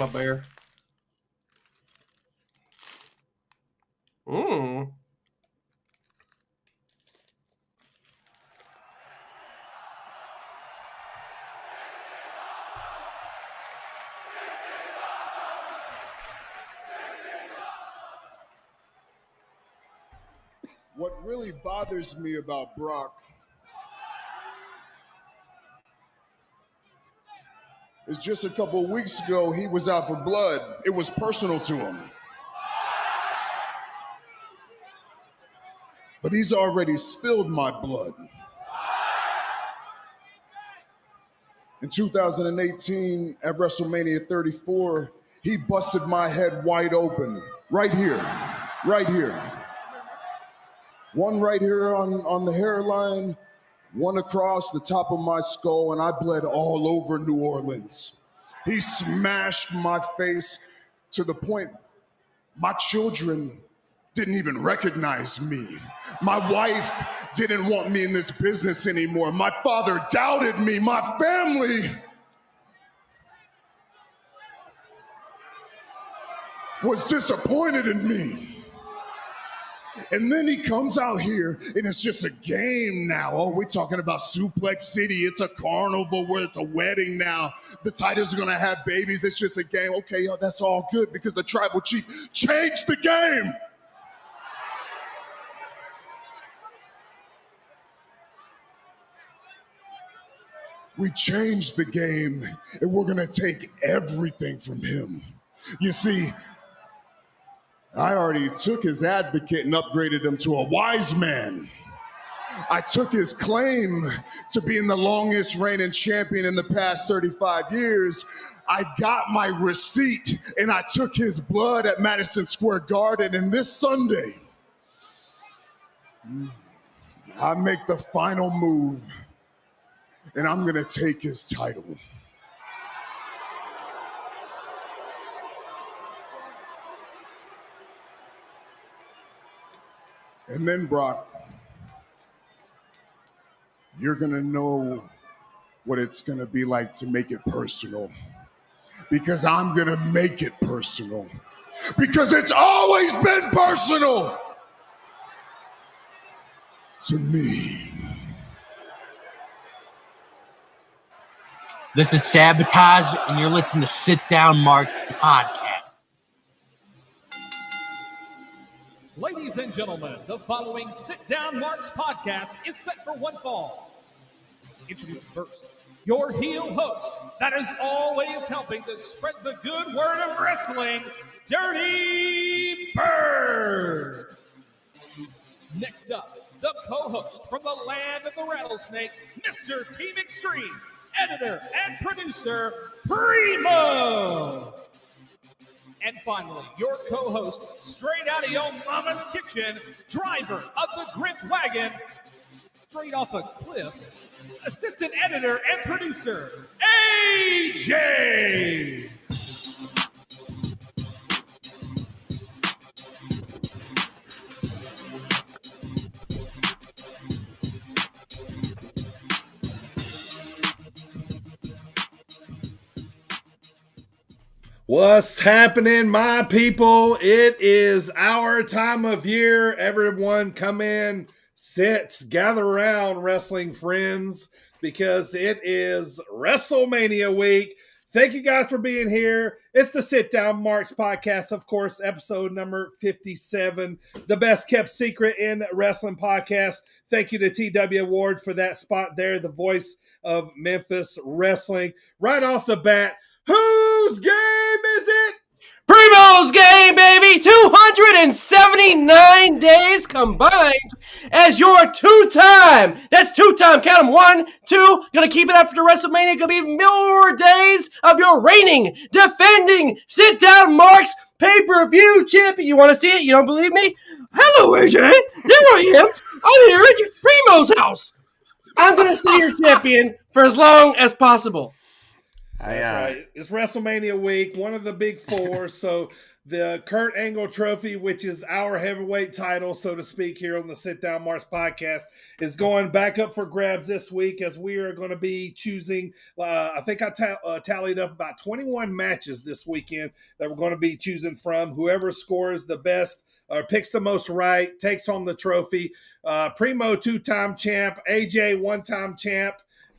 my bear. Mmm. What really bothers me about Brock is just a couple of weeks ago, he was out for blood. It was personal to him. But he's already spilled my blood. In 2018, at WrestleMania 34, he busted my head wide open. Right here. Right here. One right here on the hairline, one across the top of my skull, and I bled all over New Orleans. He smashed my face to the point my children didn't even recognize me. My wife didn't want me in this business anymore. My father doubted me. My family was disappointed in me. And then he comes out here and it's just a game now. Oh, we're talking about Suplex City. It's a carnival where it's a wedding now. The titles are going to have babies. It's just a game. Okay, that's all good because the tribal chief changed the game. We changed the game and we're going to take everything from him. You see, I already took his advocate and upgraded him to a wise man. I took his claim to being the longest reigning champion in the past 35 years. I got my receipt and I took his blood at Madison Square Garden. And this Sunday, I make the final move and I'm gonna take his title. And then, Brock, you're gonna know what it's gonna be like to make it personal. Because I'm gonna make it personal. Because it's always been personal to me. This is Sabotage, and you're listening to Sit Down Marks Podcast. Ladies and gentlemen, the following Sit Down Marks podcast is set for one fall. Introduce first your heel host that is always helping to spread the good word of wrestling, Dirty Bird. Next up, the co-host from the land of the rattlesnake, Mr. Team Extreme, editor and producer, Primo. And finally, your co-host, straight out of your mama's kitchen, driver of the Grip Wagon, straight off a cliff, assistant editor and producer, AJ. What's happening, my people? It is our time of year. Everyone come in, sit, gather around, wrestling friends, because it is WrestleMania week. Thank you guys for being here. It's the Sit Down Marks podcast, of course, episode number 57, the best kept secret in wrestling podcast. Thank you to TW Ward for that spot there, the voice of Memphis wrestling. Right off the bat, whose game is it? Primo's game, baby! 279 days combined as your two-time. That's two-time. Count them. 1, 2. Gonna keep it after WrestleMania. Gonna be more days of your reigning, defending, Sit Down Marks pay-per-view champion. You want to see it? You don't believe me? Hello, AJ. There I am. I'm here at Primo's house. I'm gonna stay your champion for as long as possible. That's right. It's WrestleMania week, one of the big four. So The Kurt Angle Trophy, which is our heavyweight title, so to speak, here on the Sit Down Marks podcast, is going back up for grabs this week as we are going to be choosing. I think I tallied up about 21 matches this weekend that we're going to be choosing from. Whoever scores the best or picks the most right takes home the trophy. Primo, 2-time champ. AJ, 1-time champ.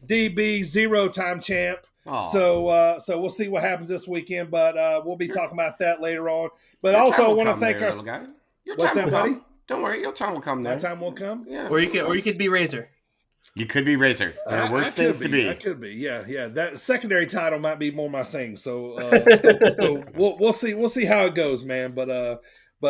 DB, 0-time champ. Aw. So we'll see what happens this weekend, but we'll be talking about that later on. But Your also, time I will want to come thank there, our. little guy. Your What's time that, will buddy? come. Don't worry, your time will come there. My time will come. Yeah. Or you could be Razor. You could be Razor. There are worse things to be. I could be. Yeah. That secondary title might be more my thing. So we'll see. We'll see how it goes, man. But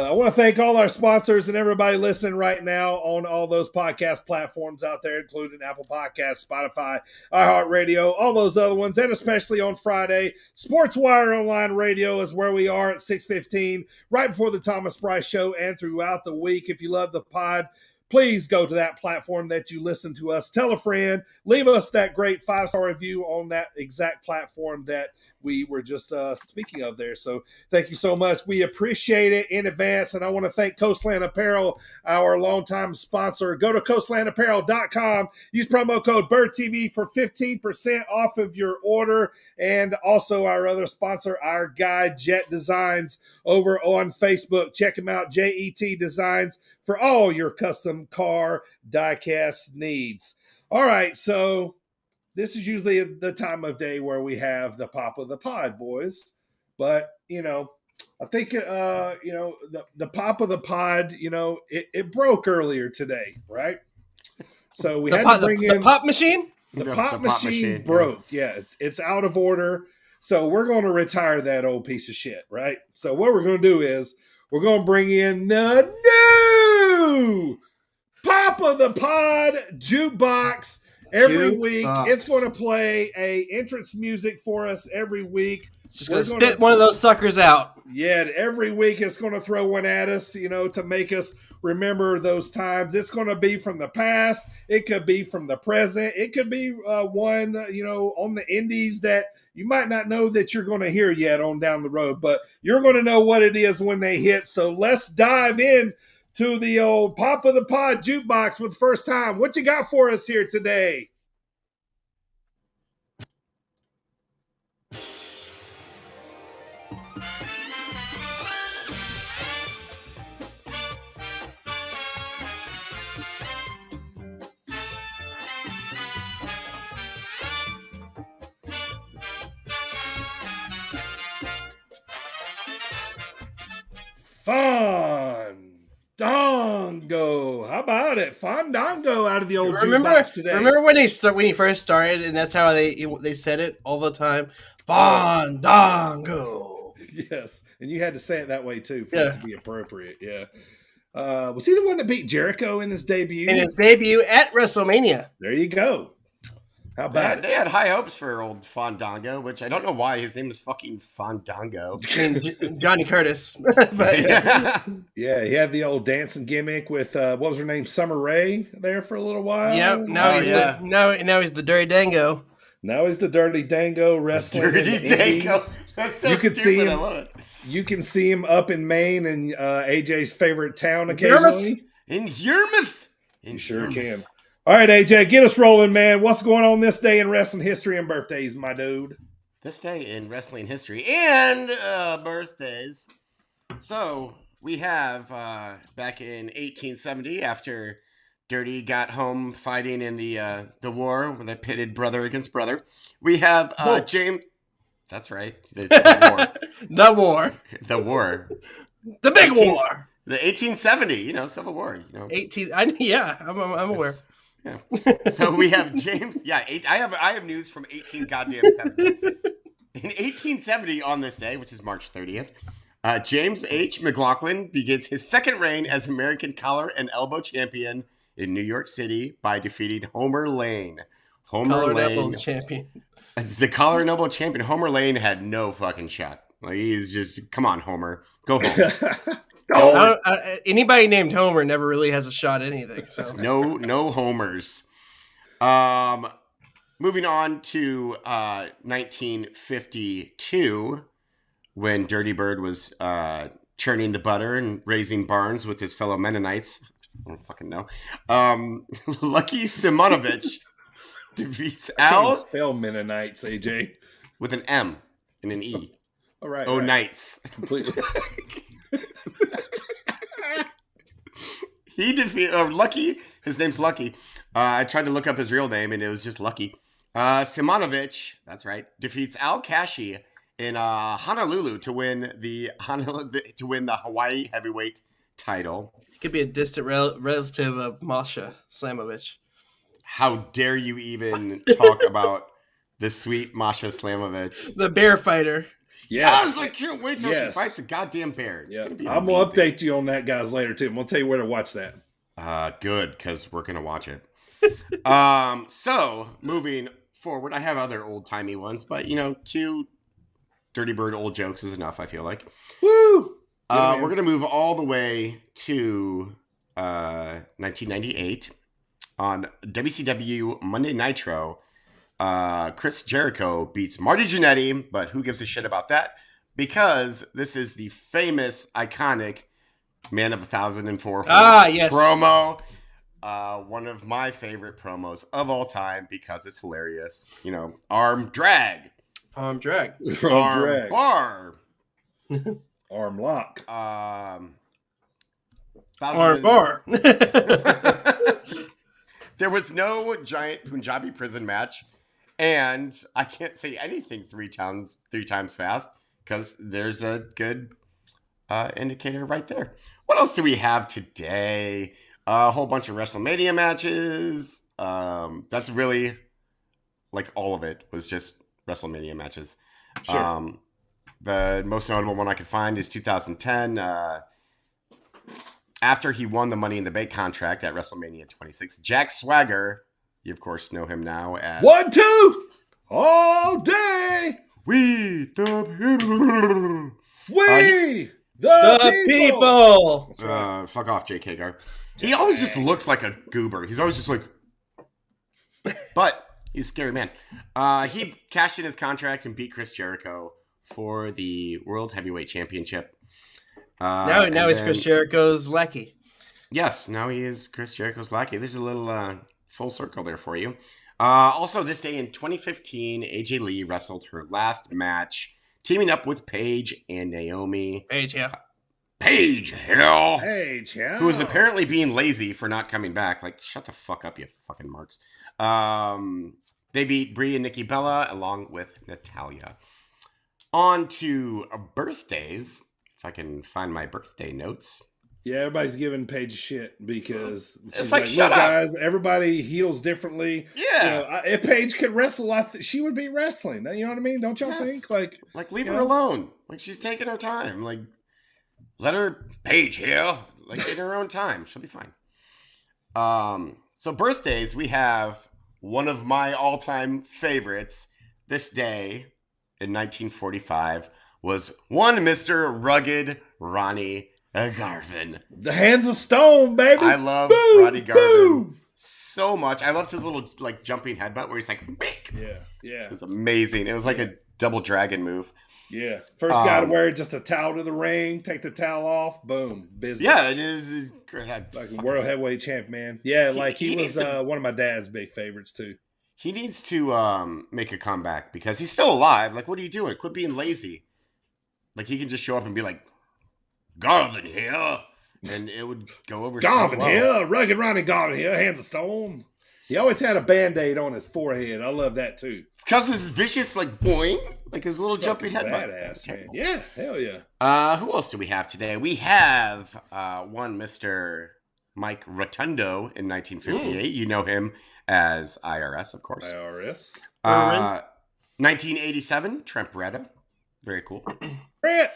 I want to thank all our sponsors and everybody listening right now on all those podcast platforms out there, including Apple Podcasts, Spotify, iHeartRadio, all those other ones, and especially on Friday, SportsWire Online Radio is where we are at 6:15, right before the Thomas Bryce Show, and throughout the week. If you love the pod, please go to that platform that you listen to us. Tell a friend. Leave us that great 5-star review on that exact platform that we were just speaking of there. So thank you so much. We appreciate it in advance. And I want to thank Coastland Apparel, our longtime sponsor. Go to coastlandapparel.com. Use promo code BirdTV for 15% off of your order. And also our other sponsor, our guy, Jet Designs, over on Facebook. Check him out, JET Designs, for all your custom car diecast needs. All right, so this is usually the time of day where we have the pop of the pod, boys. But, I think, the pop of the pod, it broke earlier today, right? So we had to bring in the pop machine. The pop machine broke. Yeah, it's out of order. So we're going to retire that old piece of shit, right? So what we're going to do is we're going to bring in the new pop of the pod jukebox. Every week, it's going to play a entrance music for us every week. Just going to spit one of those suckers out. Yeah, every week it's going to throw one at us, to make us remember those times. It's going to be from the past. It could be from the present. It could be one, on the indies that you might not know that you're going to hear yet on down the road. But you're going to know what it is when they hit. So let's dive in to the old Pop of the Pod jukebox for the first time. What you got for us here today? Fandango. How about it? Fandango out of the old jukebox today. Remember when he first started, and that's how they said it all the time? Fandango. Yes, and you had to say it that way too for it to be appropriate. Yeah. Was he the one that beat Jericho in his debut? In his debut at WrestleMania. There you go. How about it? They had high hopes for old Fandango, which I don't know why his name is fucking Fandango. I mean, Johnny Curtis. Yeah, he had the old dancing gimmick with what was her name, Summer Rae, there for a little while. Yep. Now he's the Dirty Dango. Now he's the Dirty Dango wrestling. Dirty Dango. That's so stupid. See him, I love it. You can see him up in Maine and AJ's favorite town occasionally. In Yarmouth. You sure can. All right, AJ, get us rolling, man. What's going on this day in wrestling history and birthdays, my dude? This day in wrestling history and birthdays. So we have back in 1870, after Dirty got home fighting in the war where they pitted brother against brother. We have James. That's right, the war. The war. The war. The big war. The 1870, Civil War. 18. I'm aware. Yeah. So we have James. Yeah, I have news from 18 goddamn 70. In 1870, on this day, which is March 30th, James H. McLaughlin begins his second reign as American collar and elbow champion in New York City by defeating Homer Lane. Collar and elbow champion. As the collar and elbow champion, Homer Lane had no fucking shot. Like, he's just, come on, Homer, go home. Anybody named Homer never really has a shot at anything. So no homers. Moving on to 1952, when Dirty Bird was churning the butter and raising barns with his fellow Mennonites. I don't fucking know. Lucky Simonovich defeats Al Spell Mennonites, AJ. with an M and an E. All right. Oh, right. Knights. Completely. He defeated Lucky. His name's Lucky. I tried to look up his real name, and it was just Lucky. Simonovich, that's right, defeats Al Kashi in Honolulu to win the Hawaii heavyweight title. Could be a distant relative of Masha Slamovich. How dare you even talk about the sweet Masha Slamovich? The bear fighter. Yes, I can't wait till she Yes. fights a goddamn bear. It's gonna be I'm gonna amazing. update you on that, guys, later too. I'm gonna tell you where to watch that. Good, because we're gonna watch it. So moving forward, I have other old timey ones, but 2 Dirty Bird old jokes is enough. I feel like. Woo! We're gonna move all the way to 1998 on WCW Monday Nitro. Chris Jericho beats Marty Jannetty, but who gives a shit about that? Because this is the famous, iconic Man of 1,004 yes. promo. One of my favorite promos of all time because it's hilarious. Arm drag, Arm drag. arm drag. bar, Arm lock. Arm 1,000 bar. There was no giant Punjabi prison match, and I can't say anything three times fast because there's a good indicator right there. What else do we have today? A whole bunch of WrestleMania matches. That's really like all of it was just WrestleMania matches. Sure. The most notable one I could find is 2010. After he won the Money in the Bank contract at WrestleMania 26, Jack Swagger, you of course know him now as 1, 2, all day. We the People. We The people. That's right. Fuck off, Jake Hagar. He always just looks like a goober. He's always just like, but he's a scary man. He cashed in his contract and beat Chris Jericho for the World Heavyweight Championship. Now he's Chris Jericho's lackey. Yes, now he is Chris Jericho's lackey. There's a little full circle there for you. Also, this day in 2015, AJ Lee wrestled her last match, teaming up with Paige and Naomi. Paige, yeah. Paige, hell! Hey, Chow. Who was apparently being lazy for not coming back. Like, shut the fuck up, you fucking marks. They beat Brie and Nikki Bella along with Natalia. On to birthdays. If I can find my birthday notes. Yeah, everybody's giving Paige shit because she's like, shut look, up. guys, everybody heals differently. Yeah. If Paige could wrestle, she would be wrestling. You know what I mean? Don't y'all Yes. think? Like, leave you her know? alone. Like, she's taking her time. Like, let her Paige here. Like, in her own time. She'll be fine. So birthdays, we have one of my all-time favorites. This day in 1945 was one Mr. Rugged Ronnie Garvin. The hands of stone, baby. I love Boom, Ronnie Garvin boom. so much. I loved his little like jumping headbutt where he's like, "Bick." Yeah. It was amazing. It was like a double dragon move. Yeah. First guy to wear just a towel to the ring, take the towel off, boom, business. Yeah, it is. Like a world heavyweight champ, man. Yeah, like he needs was to- one of my dad's big favorites too. He needs to make a comeback because he's still alive. Like, what are you doing? Quit being lazy. Like, he can just show up and be like, Garvin here. And it would go over Garvin so well. here, rugged Ronnie Garvin here, hands of stone. He always had a Band-Aid on his forehead. I love that too. Because of his vicious, like, boing. Like, his little jumping headbutts. Badass, man. Terrible. Yeah, hell yeah. Who else do we have today? We have one Mr. Mike Rotundo in 1958. You know him as IRS, of course. IRS. 1987, Trent Beretta. Very cool. Brett.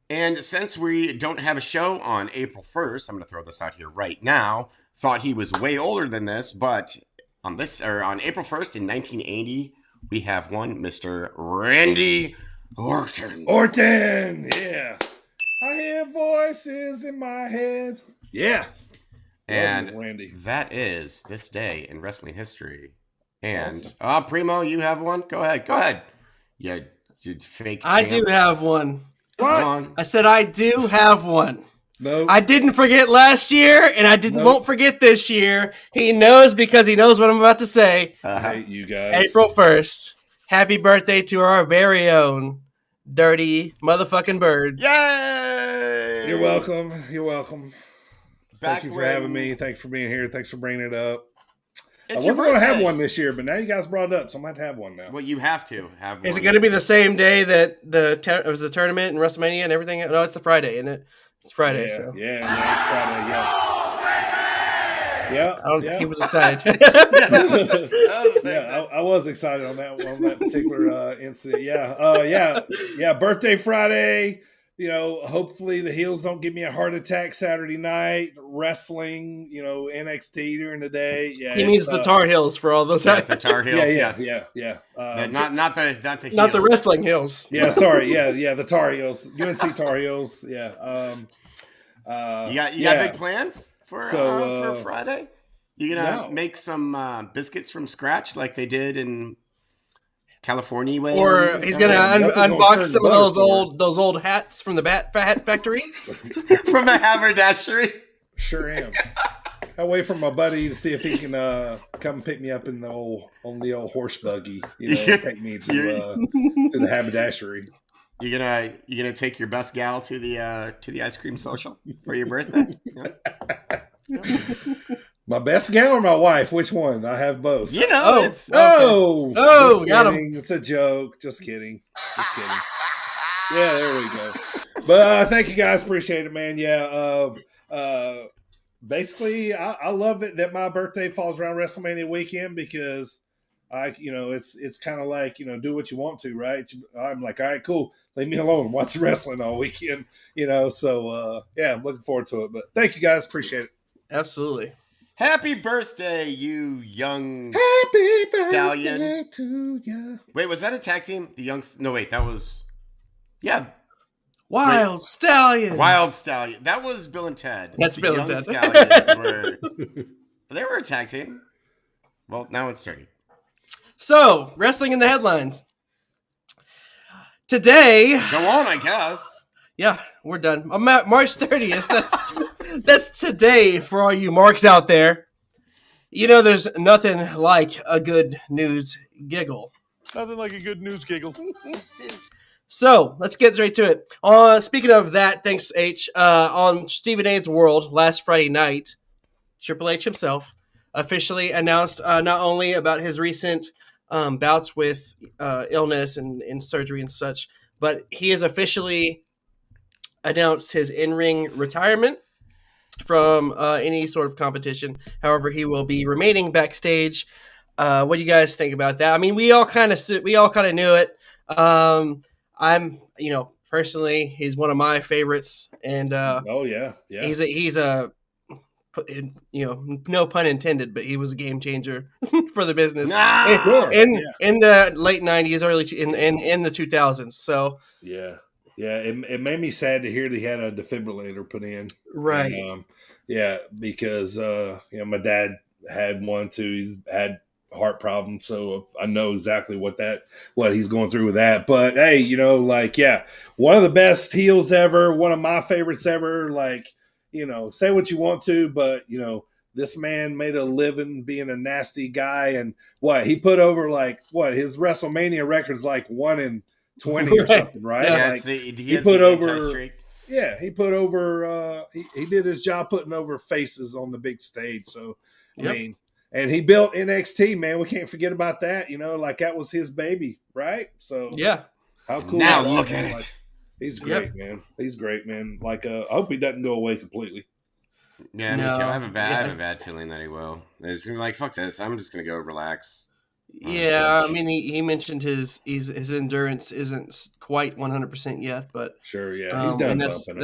And since we don't have a show on April 1st, I'm going to throw this out here right now. Thought he was way older than this, but on April 1st in 1980, we have one Mr. Randy Orton. Orton. Yeah. I hear voices in my head. Yeah. And Love you, Randy. that is this day in wrestling history. And Primo, you have one? Go ahead. You You fake I champ. do have one. Come What? on. I said I do have one. No. I didn't forget last year, and I Nope. won't forget this year. He knows because he knows what I'm about to say. I Uh-huh. hate you guys. April 1st. Happy birthday to our very own Dirty motherfucking Bird. Yay! You're welcome. You're welcome. Back Thank you for when- having me. Thanks for being here. Thanks for bringing it up. I It's your wasn't going to have birthday. one this year, but now you guys brought it up, so I might have one now. Well, you have to have one. Is it going to be the same day that it was the tournament and WrestleMania and everything? No, it's the Friday, isn't it? It's Friday, yeah, so. yeah, it's Friday, yeah. Yeah, He was excited. yeah, I was excited on that particular incident. Yeah. Birthday Friday. You know, hopefully the heels don't give me a heart attack Saturday night. Wrestling, you know, NXT during the day. Yeah, He means the Tar Heels for all those. Yeah, the Tar Heels, Yeah. Not the Not the heels. wrestling Hills. Yeah, sorry. Yeah, the Tar Heels. UNC Tar Heels. Yeah. You got yeah. big plans for So, Friday? You gonna no. make some biscuits from scratch like they did in California way? Or he's gonna Nothing gonna unbox turn some of butter those old hats from the Hat Factory. from the haberdashery. Sure am. I wait for my buddy to see if he can come pick me up in the old horse buggy. You know, Yeah. take me to the haberdashery. You gonna take your best gal to the ice cream social for your birthday? Yeah. My best gal or my wife? Which one? I have both. You know, Oh. it's Oh, Oh, just got him. kidding. It's a joke. Just kidding. Yeah, there we go. But thank you guys. Appreciate it, man. Yeah. Basically, I love it that my birthday falls around WrestleMania weekend because it's kind of like, do what you want to, right? I'm like, all right, cool. Leave me alone. Watch wrestling all weekend, So I'm looking forward to it. But thank you guys. Appreciate it. Absolutely. happy birthday, you young. Happy birthday Stallion. to you. Wait, was that a tag team? The young. No, wait, that was. Yeah, Wild Stallions. Wild Stallion. That was Bill and Ted. That's The Bill and Young Ted. Stallions were. They were a tag team. Well, now it's dirty. So, wrestling in the headlines. Today, Go on, I guess. yeah, we're done. I'm at March 30th. That's today for all you marks out there. There's nothing like a good news giggle. Nothing like a good news giggle. So let's get straight to it. Speaking of that, thanks H. On Stephen A's World last Friday night, Triple H himself officially announced not only about his recent bouts with illness and surgery and such, but he has officially announced his in-ring retirement from any sort of competition. However, he will be remaining backstage. What do you guys think about that? I mean, we all kind of knew it. I'm, personally, he's one of my favorites, and Oh yeah. he's a no pun intended, but he was a game changer for the business Nah! Sure. in the late '90s, early in the 2000s. So Yeah. It made me sad to hear that he had a defibrillator put in. right, And, because my dad had one too. He's had heart problems, so I know exactly what he's going through with that. But hey, one of the best heels ever, one of my favorites ever. Say what you want to, but this man made a living being a nasty guy, and he put over his WrestleMania record's 1 in 20 or Right. something, right? Yeah, Like, he has put the over- anti-streak. yeah, he put over. He did his job putting over faces on the big stage. So Yep. I mean, and he built NXT. Man, we can't forget about that. That was his baby, right? So yeah, how cool! Now is that, look man? at it. He's great, man. He's great, man. I hope he doesn't go away completely. Yeah, me No, too. I have a yeah. bad feeling that he will. It's gonna be like, fuck this. I'm just gonna go relax. yeah. I mean, he mentioned his endurance isn't quite 100% yet, but Sure, yeah, he's done and bumping.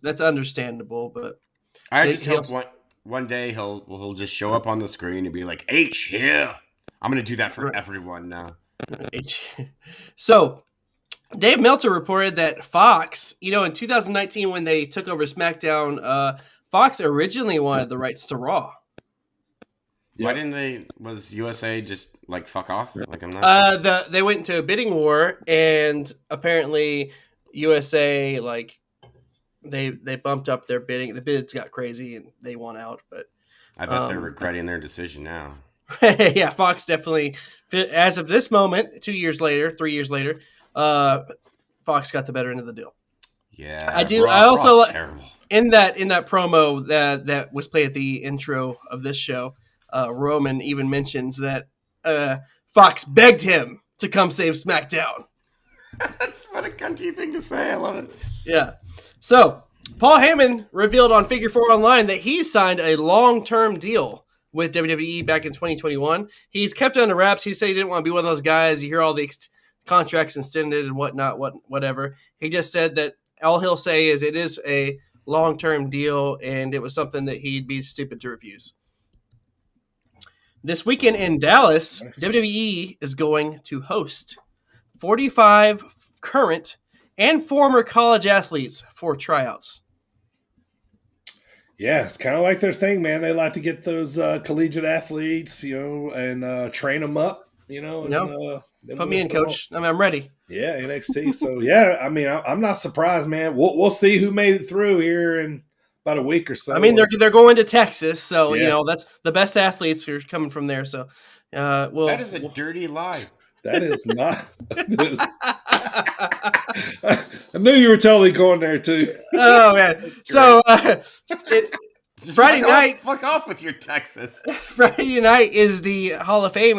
that's understandable. But I He- just hope he'll- one day he'll just show up on the screen and be like, H here. I'm gonna do that for Right. everyone now. So, Dave Meltzer reported that Fox, in 2019 when they took over SmackDown, Fox originally wanted the rights to Raw. Why didn't they? Was USA just like fuck off? Like I'm not. They went into a bidding war, and apparently USA they bumped up their bidding. The bids got crazy, and they won out. But I bet they're regretting their decision now. yeah, Fox definitely, as of this moment, 3 years later, Fox got the better end of the deal. Yeah, I do. I also in that promo that was played at the intro of this show, Roman even mentions that Fox begged him to come save SmackDown. That's what a cunty thing to say. I love it. Yeah. So Paul Heyman revealed on Figure 4 Online that he signed a long-term deal with WWE back in 2021. He's kept it under wraps. He said he didn't want to be one of those guys. You hear all the contracts extended and whatnot, whatever. He just said that all he'll say is it is a long-term deal, and it was something that he'd be stupid to refuse. This weekend in Dallas, WWE is going to host 45 current and former college athletes for tryouts. Yeah, it's kind of like their thing, man. They like to get those collegiate athletes, and train them up, And, put me in, coach. I'm ready. Yeah, NXT. So, yeah, I mean, I'm not surprised, man. We'll see who made it through here in about a week or so. I mean, they're going to Texas, so, that's the best athletes are coming from there. So, that is a dirty lie. That is not. I knew you were totally going there too. Oh man! So Friday night, fuck off with your Texas. Friday night is the Hall of Fame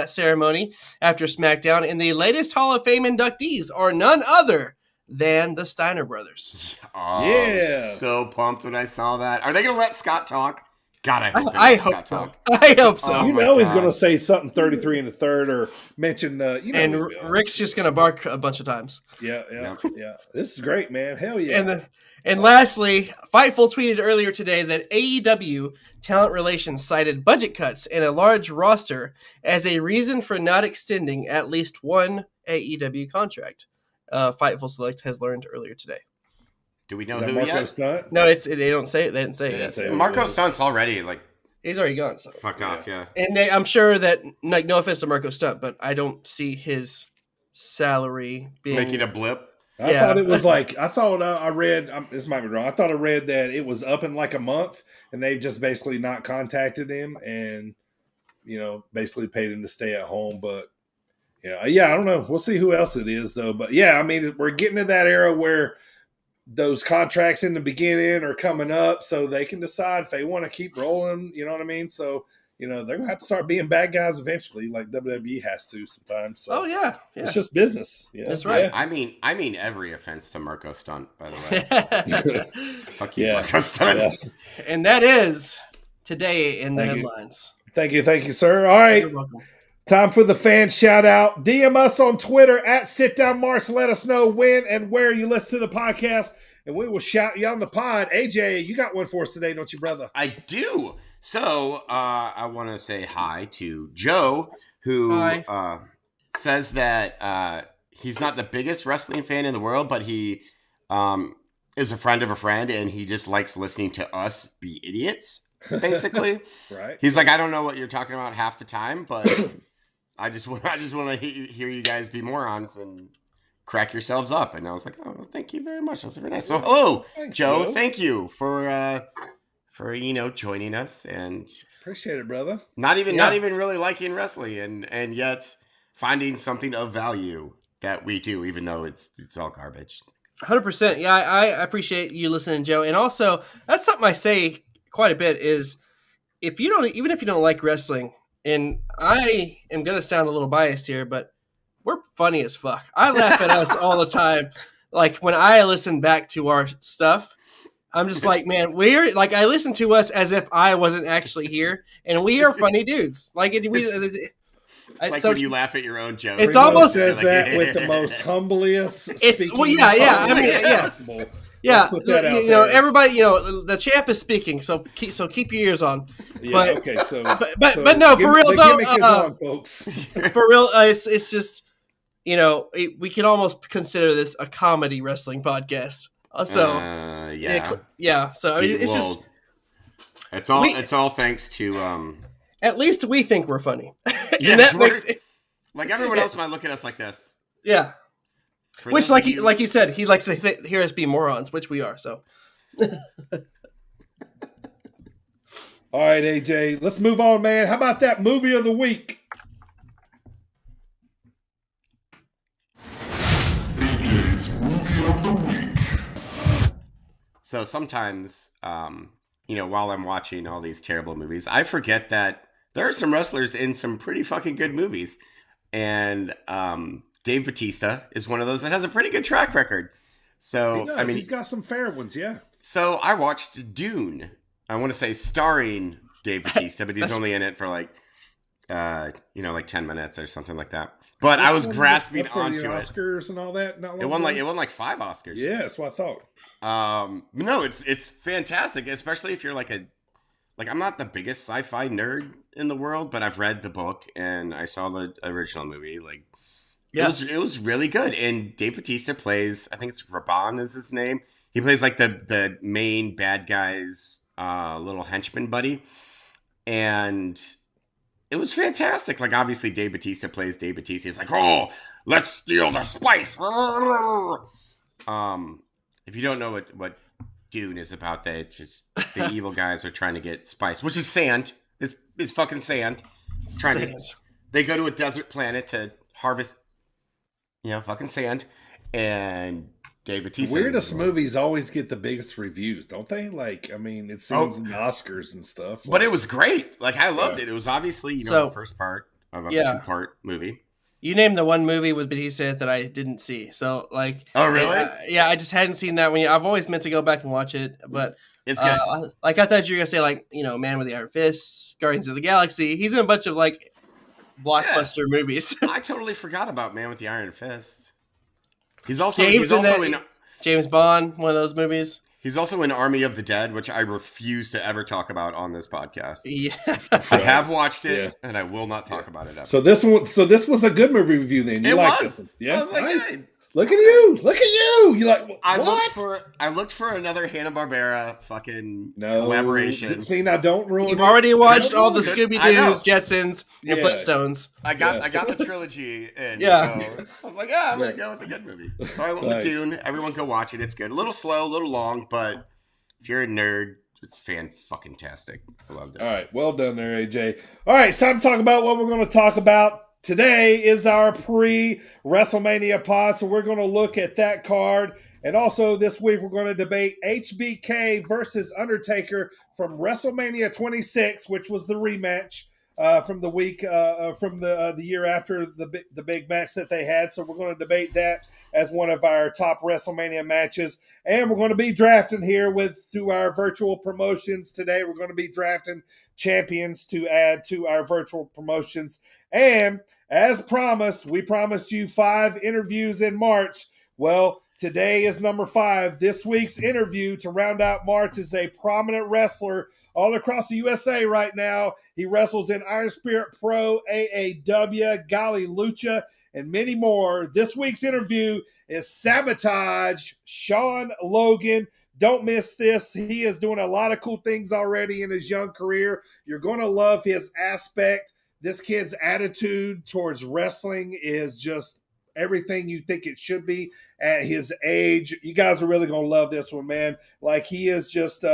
ceremony after SmackDown, and the latest Hall of Fame inductees are none other than the Steiner brothers. Oh, yeah! So pumped when I saw that. Are they going to let Scott talk? God, I hope so. I hope so. Oh, he's going to say something 33 and a third or mention and Rick's just going to bark a bunch of times. Yeah. This is great, man. Hell yeah. And lastly, Fightful tweeted earlier today that AEW Talent Relations cited budget cuts and a large roster as a reason for not extending at least one AEW contract. Fightful Select has learned earlier today. Do we know who Marco yet? Stunt? No, they don't say it. They didn't say it yet. Marco Stunt's already he's already gone. So. Fucked off, yeah. And I'm sure that no offense to Marco Stunt, but I don't see his salary being making a blip. I thought it was I read, this might be wrong. I thought I read that it was up in like a month and they've just basically not contacted him and, basically paid him to stay at home. But, I don't know. We'll see who else it is though. But yeah, I mean, we're getting to that era where those contracts in the beginning are coming up so they can decide if they want to keep rolling. You know what I mean? So, they're going to have to start being bad guys eventually, like WWE has to sometimes. So oh, yeah. It's just business. That's right. Yeah. I mean every offense to Marco Stunt, by the way. Fuck you, Marco Stunt. Yeah. And that is today in the headlines. Thank you, sir. All right. You're welcome. Time for the fan shout out. DM us on Twitter at SitDownMarks. Let us know when and where you listen to the podcast, and we will shout you on the pod. AJ, you got one for us today, don't you, brother? I do. So I want to say hi to Joe, who says that he's not the biggest wrestling fan in the world, but he is a friend of a friend, and he just likes listening to us be idiots, basically. Right. He's like, I don't know what you're talking about half the time, but I just want to hear you guys be morons and crack yourselves up. And I was like, oh, thank you very much. That's very nice. So, hello, Thanks, Joe. Thank you for joining us, and appreciate it, brother. Not even really liking wrestling, and yet finding something of value that we do, even though it's all garbage. 100%. Yeah, I appreciate you listening, Joe. And also, that's something I say quite a bit is even if you don't like wrestling, and I am going to sound a little biased here, but we're funny as fuck. I laugh at us all the time. Like when I listen back to our stuff, I'm just like, man, we're like, I listen to us as if I wasn't actually here, and we are funny dudes. Like It's like when you laugh at your own joke. It's almost says that with the most humblest. Yeah, everybody, the champ is speaking, so keep your ears on. Yeah, but no, for real though, gimmick is on, folks. For real, it's just we could almost consider this a comedy wrestling podcast. So yeah. So I mean, it's just it's all thanks to At least we think we're funny. Yes, And that we're- makes it, Like everyone else might look at us like this. yeah. For Which, those of like you said, he likes to hear us be morons, which we are. So All right, AJ, let's move on, man. How about that movie of the week? AJ's movie of the week. So sometimes, while I'm watching all these terrible movies, I forget that there are some wrestlers in some pretty fucking good movies. And Dave Bautista is one of those that has a pretty good track record. So, He does. He's got some fair ones, yeah. So I watched Dune. I want to say starring Dave Bautista, but he's only in it for like 10 minutes or something like that. But I was This one grasping up for the onto it. Oscars and all that. Not It won like 5 Oscars. Yeah, that's what I thought. No, it's fantastic, especially if you're I'm not the biggest sci-fi nerd in the world, but I've read the book and I saw the original movie. It was really good. And Dave Bautista plays, I think it's Raban is his name. He plays like the main bad guy's little henchman buddy. And it was fantastic. Like obviously Dave Bautista plays Dave Bautista. He's like, oh, let's steal the spice. If you don't know what Dune is about, that it's just the evil guys are trying to get spice, which is sand. It's fucking sand. They go to a desert planet to harvest, fucking sand. And Dave Bautista. Weirdest movies always get the biggest reviews, don't they? It seems in the Oscars and stuff. But it was great. I loved it. It was obviously, the first part of a 2-part movie. you named the one movie with Batista that I didn't see. So oh really? I just hadn't seen that one. I've always meant to go back and watch it, but it's good. I thought you were gonna say Man with the Iron Fists, Guardians of the Galaxy. He's in a bunch of blockbuster movies. I totally forgot about Man with the Iron Fist. He's also James Bond, one of those movies. He's also in Army of the Dead, which I refuse to ever talk about on this podcast. Yeah, I have watched it, and I will not talk about it ever. So this was a good movie review then. You liked was. This one. Yeah, I was like, nice. hey. Look at you! Look at you! You like what? I looked for another Hanna-Barbera fucking collaboration. See, now don't ruin. You've already watched all the it. Scooby I know. Doo's, Jetsons, and Yeah. Flintstones. I got the trilogy, and Yeah. so I was like, I'm gonna go with the good movie. So I went with Dune. Everyone go watch it. It's good. A little slow, a little long, but if you're a nerd, it's fan-fucking-tastic. I loved it. All right, well done there, AJ. All right, it's time to talk about what we're going to talk about. Today is our pre-WrestleMania pod, so we're going to look at that card. And also this week we're going to debate HBK versus Undertaker from WrestleMania 26, which was the rematch from the week from the year after the big match that they had. So we're going to debate that as one of our top WrestleMania matches. And we're going to be drafting here through our virtual promotions today. We're going to be drafting champions to add to our virtual promotions. And as promised, we promised you 5 interviews in March. Well, today is number 5. This week's interview to round out March is a prominent wrestler all across the USA right now. He wrestles in Iron Spirit Pro, AAW, Gali Lucha, and many more. This week's interview is Sabotage, Sean Logan. Don't miss this. He is doing a lot of cool things already in his young career. You're going to love his aspect. This kid's attitude towards wrestling is just everything you think it should be at his age. You guys are really going to love this one, man. He is just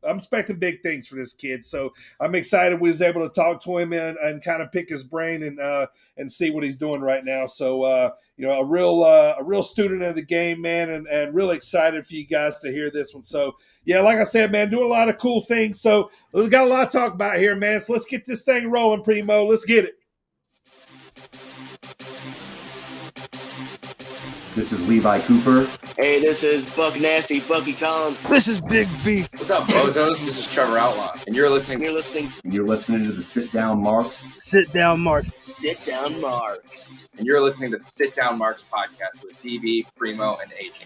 I'm expecting big things for this kid. So I'm excited we was able to talk to him and kind of pick his brain and see what he's doing right now. So, a real student of the game, man, and really excited for you guys to hear this one. So yeah, like I said, man, doing a lot of cool things. So we've got a lot to talk about here, man. So let's get this thing rolling, Primo. Let's get it. This is Levi Cooper. Hey, this is Buck Nasty, Bucky Collins. This is Big B. What's up, bozos? This is Trevor Outlaw, and you're listening. You're listening. You're listening to the Sit Down Marks. Sit Down Marks. Sit Down Marks. And you're listening to the Sit Down Marks podcast with DB, Primo, and AJ.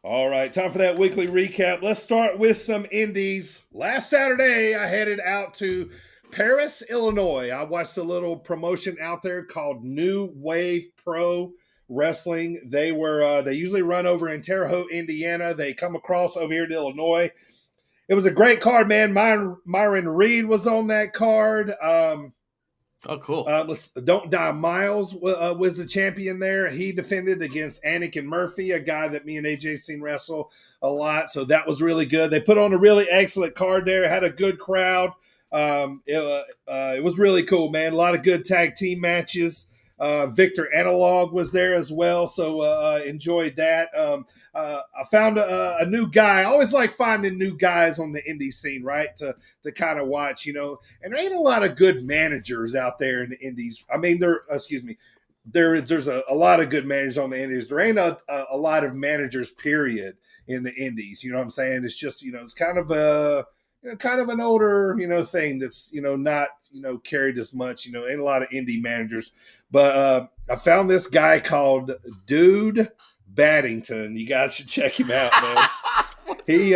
All right, time for that weekly recap. Let's start with some indies. Last Saturday, I headed out to Paris, Illinois. I watched a little promotion out there called New Wave Pro Wrestling. They usually run over in Terre Haute, Indiana. They come across over here to Illinois. it was a great card, man. Myron Reed was on that card. Oh, cool. Don't Die Miles was the champion there. He defended against Anakin Murphy, a guy that me and AJ seen wrestle a lot. So that was really good. They put on a really excellent card there. Had a good crowd. It was really cool, man. A lot of good tag team matches. Victor Analog was there as well, so enjoyed that. I found a new guy. I always like finding new guys on the indie scene, right? To kind of watch, you know. And there ain't a lot of good managers out there in the indies. I mean, there's a lot of good managers on the indies. There ain't a lot of managers, period, in the indies. You know what I'm saying? It's just, you know, it's kind of an older, you know, thing that's, you know, not, you know, carried as much, you know, ain't a lot of indie managers. But I found this guy called Dude Baddington. You guys should check him out, man. He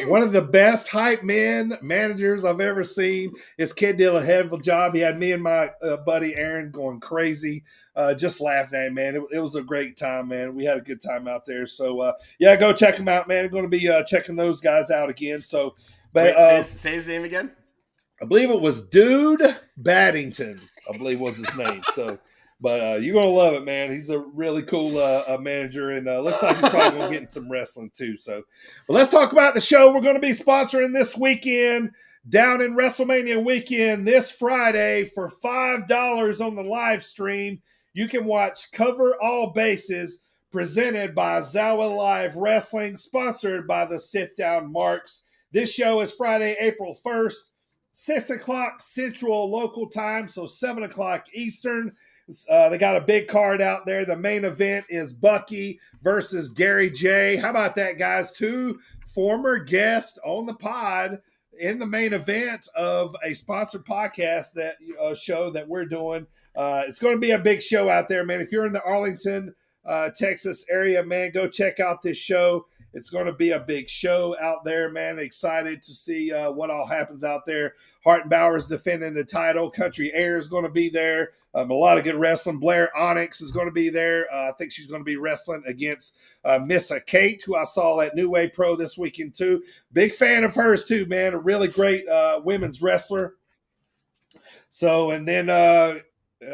one of the best hype men managers I've ever seen. This kid did a hell of a job. He had me and my buddy Aaron going crazy, just laughing at him, man. It was a great time, man. We had a good time out there. So yeah, go check him out, man. I'm going to be checking those guys out again. So, but say his name again. I believe it was Dude Baddington. I believe was his name. So. But you're going to love it, man. He's a really cool manager, and looks like he's probably going to get in some wrestling too. So, but let's talk about the show we're going to be sponsoring this weekend down in WrestleMania weekend this Friday for $5 on the live stream. You can watch Cover All Bases presented by Zawa Live Wrestling, sponsored by the Sit Down Marks. This show is Friday, April 1st, 6 o'clock Central local time, so 7 o'clock Eastern. They got a big card out there. The main event is Bucky versus Gary J. How about that, guys? Two former guests on the pod in the main event of a sponsored podcast that show that we're doing. It's going to be a big show out there, man. If you're in the Arlington, Texas area, man, go check out this show. It's going to be a big show out there, man. Excited to see what all happens out there. Hart and Bauer's defending the title. Country Air is going to be there. A lot of good wrestling. Blair Onyx is going to be there. I think she's going to be wrestling against Missa Kate, who I saw at New Way Pro this weekend too. Big fan of hers too, man. A really great women's wrestler. So, and then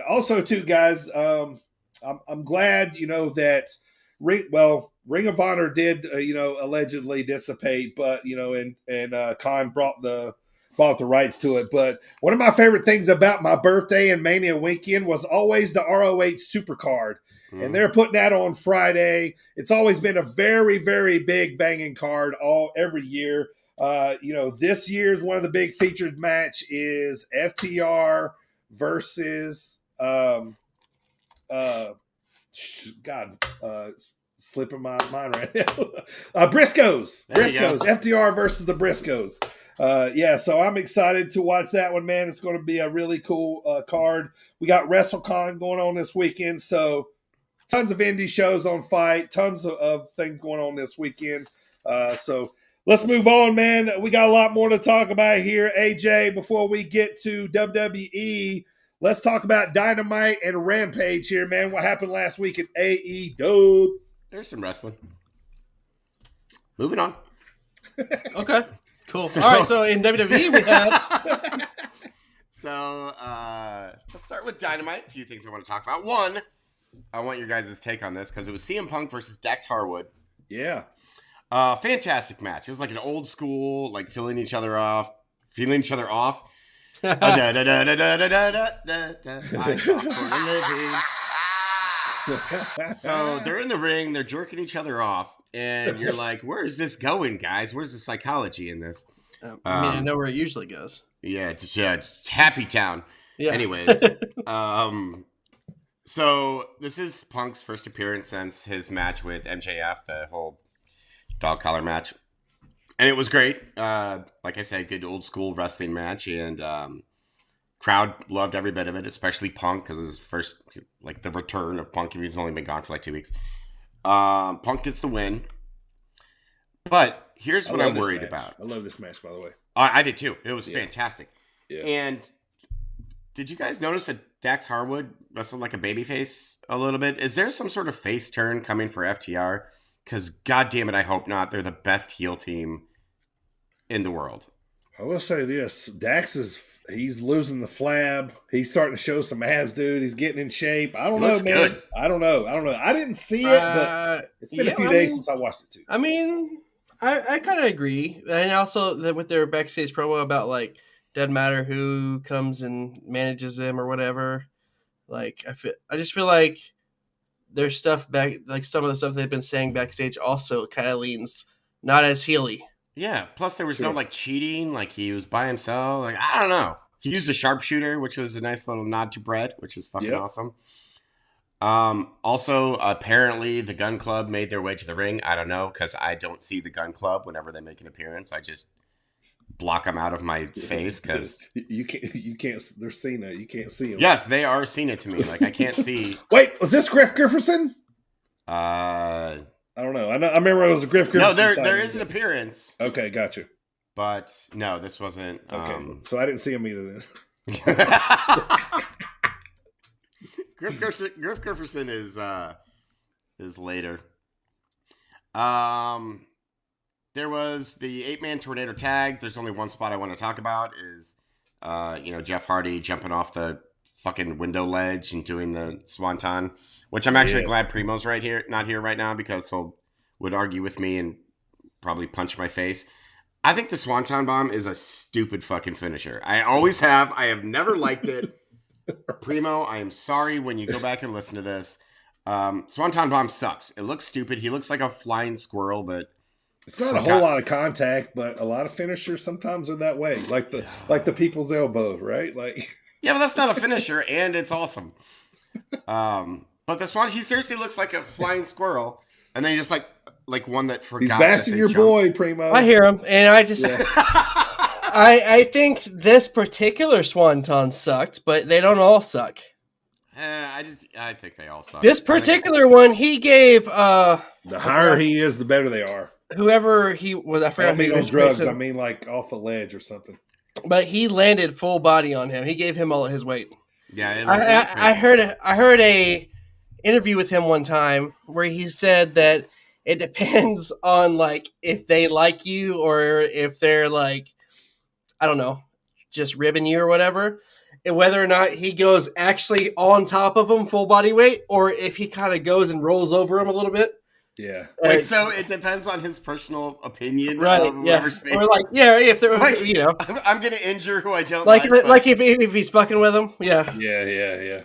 also too, guys, I'm glad, you know, that Ring of Honor did, allegedly dissipate, but, you know, and Khan bought the rights to it. But one of my favorite things about my birthday and Mania weekend was always the ROH Supercard. And they're putting that on Friday. It's always been a very, very big banging card every year. This year's one of the big featured match is FTR versus slipping my mind right now. Briscoes. FTR versus the Briscoes. So I'm excited to watch that one, man. It's going to be a really cool card. We got WrestleCon going on this weekend, so tons of indie shows on Fight, tons of things going on this weekend. So let's move on, man. We got a lot more to talk about here, AJ. Before we get to WWE, let's talk about Dynamite and Rampage here, man. What happened last week at AEW? There's some wrestling. Moving on. Okay, cool. All right, so in WWE we had... So, let's start with Dynamite. A few things I want to talk about. One, I want your guys' take on this because it was CM Punk versus Dax Harwood. Yeah. Fantastic match. It was like an old school, like feeling each other off. I talk for a living. So they're in the ring, they're jerking each other off, and you're like, where is this going, guys? Where's the psychology in this? I know where it usually goes. Yeah, just Happy Town. Yeah. Anyways, so this is Punk's first appearance since his match with MJF, the whole dog collar match. And it was great. Like I said, good old school wrestling match, and crowd loved every bit of it, especially Punk, because it was his first, like, the return of Punk. He's only been gone for like 2 weeks. Punk gets the win. But here's what I'm worried about. I love this match, by the way. I did too. It was fantastic. Yeah. And did you guys notice that Dax Harwood wrestled like a babyface a little bit? Is there some sort of face turn coming for FTR? Because, God damn it, I hope not. They're the best heel team in the world. I will say this: he's losing the flab. He's starting to show some abs, dude. He's getting in shape. I don't know, man. Good. I don't know. I didn't see it, but it's been a few days since I watched it too. I mean, I kind of agree, and also with their backstage promo about like doesn't matter who comes and manages them or whatever. Like I just feel like their stuff back, like some of the stuff they've been saying backstage, also kind of leans not as heely. Yeah. Plus, there was no like cheating. Like he was by himself. Like I don't know. He used a sharpshooter, which was a nice little nod to Brett, which is fucking awesome. Also, apparently, the Gun Club made their way to the ring. I don't know because I don't see the Gun Club whenever they make an appearance. I just block them out of my face because you can't. They're Cena. You can't see them. Yes, they are Cena to me. Like I can't see. Wait, was this Griff Grifferson? I don't know. I remember it was a Griff Grifferson. No, there is an appearance. Okay, gotcha. But no, this wasn't. Okay, so I didn't see him either then. Griff Grifferson is later. There was the 8-man tornado tag. There's only one spot I want to talk about is Jeff Hardy jumping off the fucking window ledge and doing the swanton, which I'm actually glad Primo's not here right now because he'll would argue with me and probably punch my face. I think the swanton bomb is a stupid fucking finisher. I always have. I have never liked it. Primo, I am sorry when you go back and listen to this. Swanton bomb sucks. It looks stupid. He looks like a flying squirrel, but it's not a whole lot of contact, but a lot of finishers sometimes are that way. Like the people's elbow, right? Like yeah, but that's not a finisher, and it's awesome. But the swan, he seriously looks like a flying squirrel, and then he just like one that forgot. He's bashing your boy, Primo. I hear him, and I just I think this particular swanton sucked, but they don't all suck. I think they all suck. This particular one, he gave the higher he is, the better they are. Whoever he was, I forgot who he was drugs. racing. I mean, like off a ledge or something. But he landed full body on him. He gave him all of his weight. Yeah, I heard a interview with him one time where he said that it depends on like if they like you or if they're like, I don't know, just ribbing you or whatever, and whether or not he goes actually on top of him full body weight or if he kind of goes and rolls over him a little bit. Yeah. Wait, so it depends on his personal opinion, right? Yeah. Or like, yeah, if they're like, I'm gonna injure who I don't like if he's fucking with him, yeah. Yeah.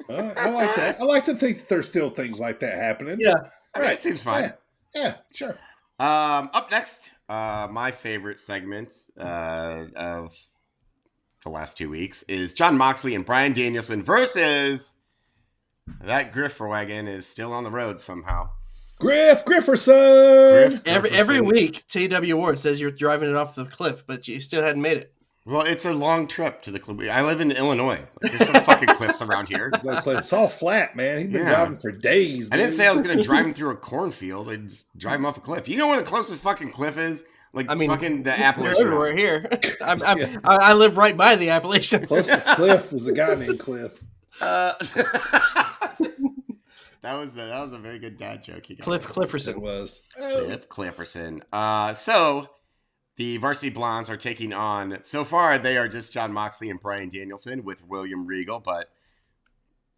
I like that. I like to think that there's still things like that happening. Yeah. All right, seems fine. Yeah, sure. Up next, my favorite segment of the last 2 weeks is Jon Moxley and Bryan Danielson versus that Grifferwagon is still on the road somehow. Grifferson. Every week, TW Ward says you're driving it off the cliff, but you still hadn't made it. Well, it's a long trip to the cliff. I live in Illinois. Like, there's no fucking cliffs around here. It's all flat, man. He's been driving for days. Dude. I didn't say I was going to drive him through a cornfield. I'd just drive him off a cliff. You know where the closest fucking cliff is? Like, fucking the Appalachian. Everywhere here. I live right by the Appalachians. Closest cliff was a guy named Cliff. That was a very good dad joke. Cliff Clifferson was. Cliff Clifferson. So the Varsity Blondes are taking on. So far, they are just Jon Moxley and Bryan Danielson with William Regal. But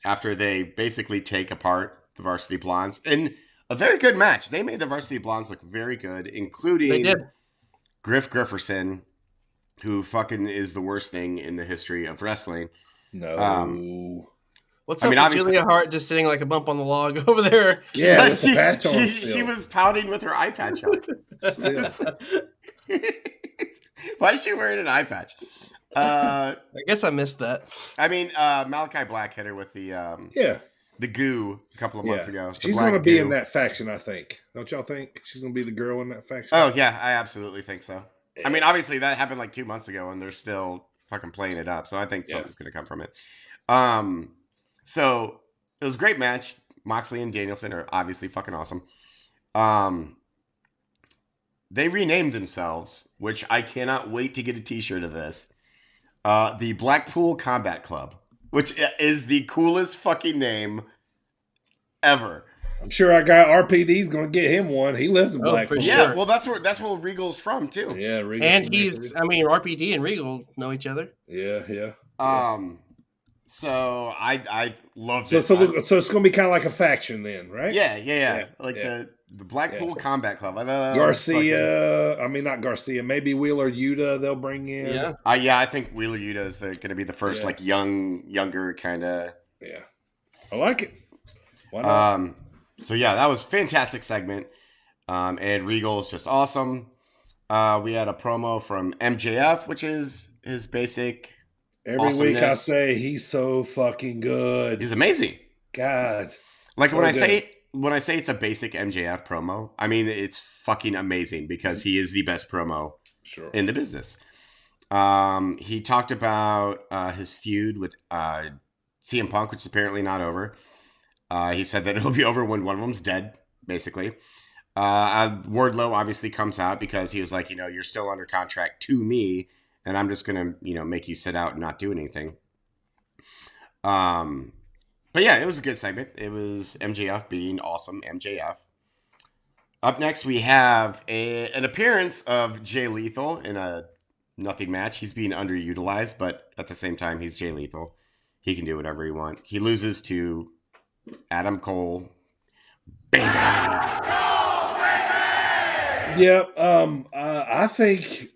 after they basically take apart the Varsity Blondes in a very good match, they made the Varsity Blondes look very good, including Griff Grifferson, who fucking is the worst thing in the history of wrestling. No. What's up with Julia Hart just sitting like a bump on the log over there? Yeah, she was pouting with her eye patch on. Why is she wearing an eye patch? I guess I missed that. I mean, Malachi Black hit her with the goo a couple of months ago. She's going to be in that faction, I think. Don't y'all think she's going to be the girl in that faction? Oh, yeah, I absolutely think so. I mean, obviously, that happened like 2 months ago, and they're still fucking playing it up. So I think something's going to come from it. So it was a great match. Moxley and Danielson are obviously fucking awesome. They renamed themselves, which I cannot wait to get a t-shirt of this. The Blackpool Combat Club, which is the coolest fucking name ever. I'm sure our guy RPD's going to get him one. He lives in Blackpool. for Yeah, sure. well, that's where Regal's from too. Yeah, Regal And from he's, Hickory. I mean, RPD and Regal know each other. Yeah. So I loved So it. so it's going to be kind of like a faction then, right? Yeah. Like yeah. the Blackpool Combat Club. I thought that was Garcia, I mean not Garcia, maybe Wheeler Yuta they'll bring in. Yeah. yeah, I think Wheeler Yuta is going to be the first like younger kind of. Yeah, I like it. Why not? So yeah, that was a fantastic segment. And Regal is just awesome. We had a promo from MJF, which is his basic. Every week I awesomeness. say he's so fucking good. He's amazing. God, Like so when I good. say it's a basic MJF promo, I mean it's fucking amazing because he is the best promo Sure. in the business. He talked about his feud with CM Punk, which is apparently not over. He said that it'll be over when one of them's dead, basically. Wardlow obviously comes out because he was like, you're still under contract to me, and I'm just gonna, make you sit out and not do anything. But yeah, it was a good segment. It was MJF being awesome MJF. Up next, we have an appearance of Jay Lethal in a nothing match. He's being underutilized, but at the same time, he's Jay Lethal. He can do whatever he wants. He loses to Adam Cole. Yep. I think,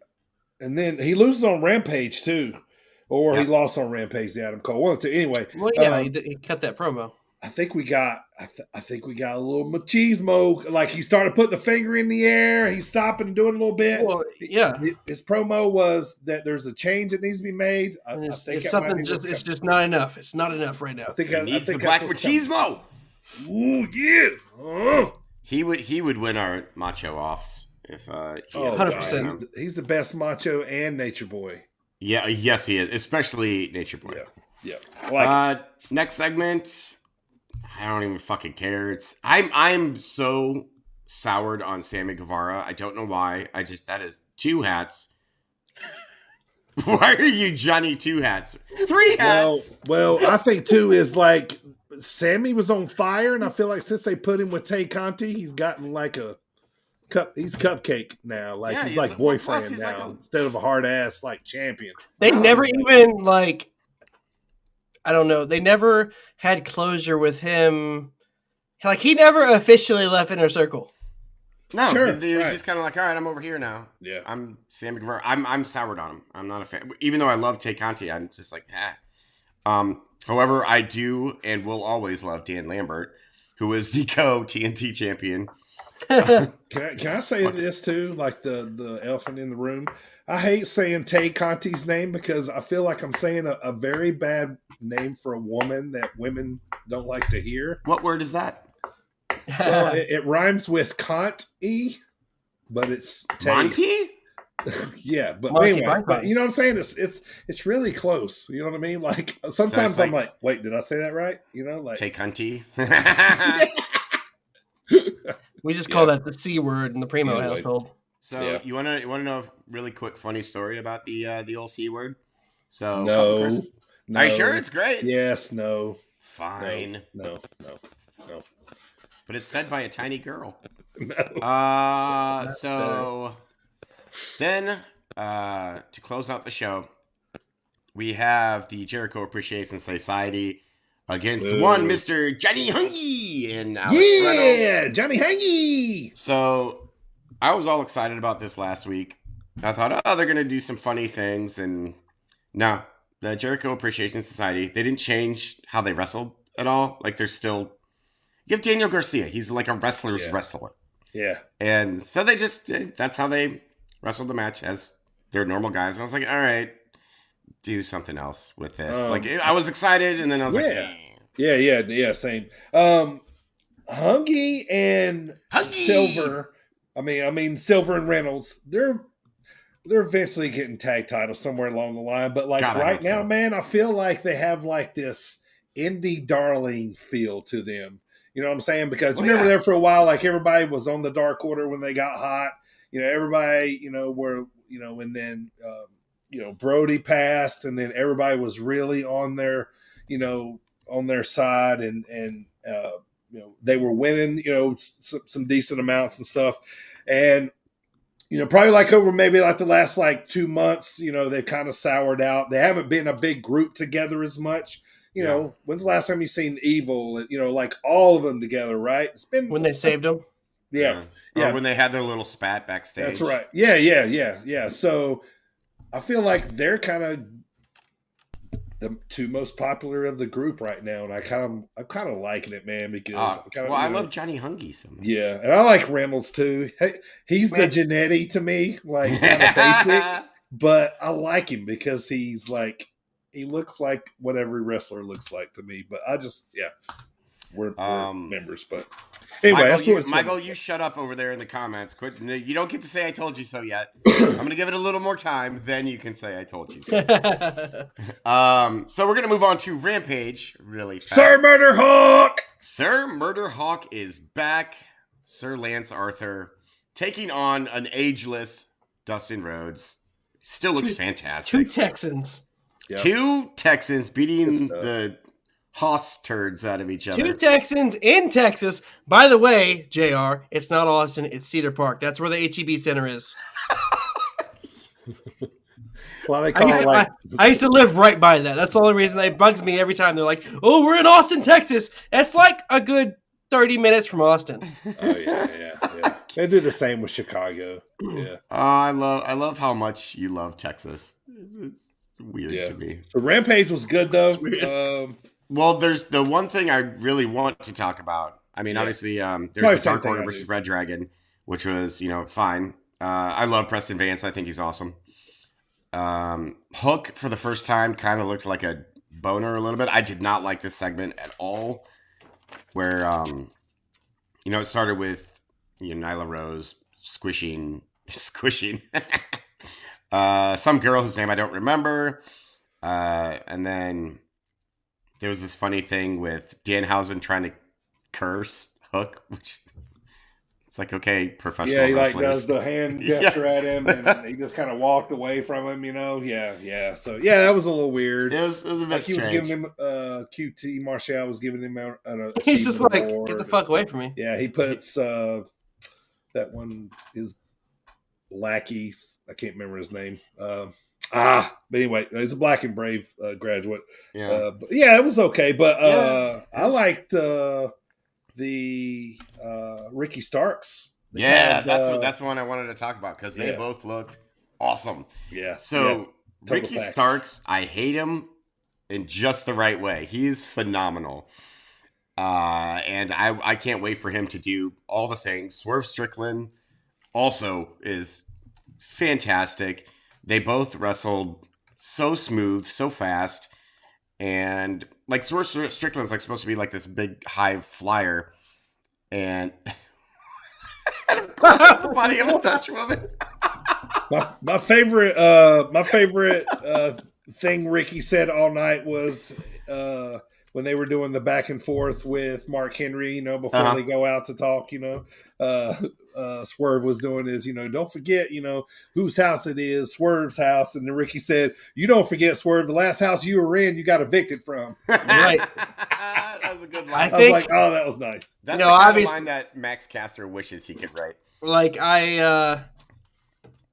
and then he loses on Rampage too, or he lost on Rampage to Adam Cole. One of the two. Anyway. Well, yeah, he cut that promo. I think we got a little machismo. Like he started putting the finger in the air. He's stopping and doing a little bit. Well, yeah. His promo was that there's a change that needs to be made. I think It's something it's just not enough. It's not enough right now. I think He needs the black machismo. Ooh yeah. He would win our macho offs if he had 100%. He's the best macho and nature boy. Yeah, yes, he is, especially Nature Boy. Yeah. Next segment. I don't even fucking care. I'm so soured on Sammy Guevara. I don't know why. That is two hats. Why are you Johnny Two Hats? Three hats. Well, I think too is like Sammy was on fire, and I feel like since they put him with Tay Conti, he's gotten like a cup. He's cupcake now. Like he's like boyfriend he's now like instead of a hard ass like champion. They never even like. I don't know. They never had closure with him. Like he never officially left Inner Circle. No, Sure, he was right. just kind of like, all right, I'm over here now. Yeah. I'm Sammy Guevara. I'm soured on him. I'm not a fan. Even though I love Tay Conti, I'm just like, However, I do and will always love Dan Lambert, who is the TNT champion. Can I say this too? Like the elephant in the room. I hate saying Tay Conti's name because I feel like I'm saying a very bad name for a woman that women don't like to hear. What word is that? Well, it rhymes with Conti, but it's Tay. Monty? Yeah, but Monty anyway, Python. but you know what I'm saying? It's really close. You know what I mean? Like sometimes like- I'm like, wait, did I say that right? You know, like Tay Conti. We just call that the C word in the Primo Yeah, like- household. So Yeah. you want to know a really quick funny story about the old C word? So no, no. Are you sure it's great? Yes, no, Fine, no. but it's said by a tiny girl. No. So then to close out the show, we have the Jericho Appreciation Society against Boo. one Mr. Johnny Hungy and Alex Yeah, Reynolds. Johnny Hangy. So I was all excited about this last week. I thought, they're going to do some funny things. And no, the Jericho Appreciation Society, they didn't change how they wrestled at all. Like they're still, you have Daniel Garcia. He's like a wrestler's wrestler. Yeah, And so that's how they wrestled the match as they're normal guys. And I was like, all right, do something else with this. I was excited. And then I was like, yeah, same. Hungy and Hungy! Silver. I mean Silver and Reynolds. They're eventually getting tag titles somewhere along the line. But like God, I right hope now, so. man, I feel like they have like this indie darling feel to them. You know what I'm saying? Because Well, remember yeah. there for a while, like everybody was on the Dark Order when they got hot. You know, everybody, were, and then, Brody passed, and then everybody was really on their, on their side, and they were winning, some decent amounts and stuff. And, probably like over maybe like the last like 2 months, they've kind of soured out. They haven't been a big group together as much. When's the last time you seen Evil? Like all of them together, right? It's been when they saved him. Yeah. Or when they had their little spat backstage. That's right. Yeah. So I feel like they're kind of the two most popular of the group right now, and I'm kind of liking it, man. Because I love Johnny Hungy so much. Yeah, and I like Reynolds too. Hey, he's the Jannetty to me, like kind of basic, but I like him because he's like he looks like what every wrestler looks like to me. But we're members, but. Anyway, Michael, you shut up over there in the comments. Quit. You don't get to say "I told you so" yet. I'm going to give it a little more time, then you can say "I told you so." So we're going to move on to Rampage really fast. Sir Murder Hawk. Sir Murder Hawk is back. Sir Lance Arthur taking on an ageless Dustin Rhodes. Still looks fantastic. 2 Texans. Yep. 2 Texans beating the Hoss turds out of each other. 2 Texans in Texas. By the way, JR, it's not Austin, it's Cedar Park. That's where the HEB Center is. That's why they call it I used to live right by that. That's the only reason it bugs me every time. They're like, oh, we're in Austin, Texas. That's like a good 30 minutes from Austin. Oh, yeah. They do the same with Chicago. Yeah. I love how much you love Texas. It's weird to me. So Rampage was good, though. Well, there's the one thing I really want to talk about. I mean, obviously, there's the Dark Order versus Red Dragon, which was, fine. I love Preston Vance. I think he's awesome. Hook, for the first time, kind of looked like a boner a little bit. I did not like this segment at all, where, it started with Nyla Rose squishing some girl whose name I don't remember. And then there was this funny thing with Danhausen trying to curse Hook, which it's like, okay, professional wrestlers. Yeah, he does the hand gesture at him, and he just kind of walked away from him, Yeah. So, that was a little weird. It was a bit strange. He was giving him, QT Marshall was giving him an he's just like, get the fuck away from me. Yeah, he puts that one, his lackey, I can't remember his name, but anyway, he's a Black and Brave graduate. Yeah, it was okay. But I liked the Ricky Starks. That's the one I wanted to talk about because they both looked awesome. Yeah. So Ricky Starks, I hate him in just the right way. He is phenomenal, and I can't wait for him to do all the things. Swerve Strickland also is fantastic. They both wrestled so smooth, so fast, and like Swerve Strickland's like supposed to be like this big high flyer, and the body of a Dutch woman. my favorite thing Ricky said all night was when they were doing the back and forth with Mark Henry, before they go out to talk, Swerve was doing is, don't forget, whose house it is, Swerve's house. And then Ricky said, you don't forget, Swerve, the last house you were in, you got evicted from. Right. That was a good line. I was like, oh, that was nice. That's the kind of line that Max Caster wishes he could write. Like, I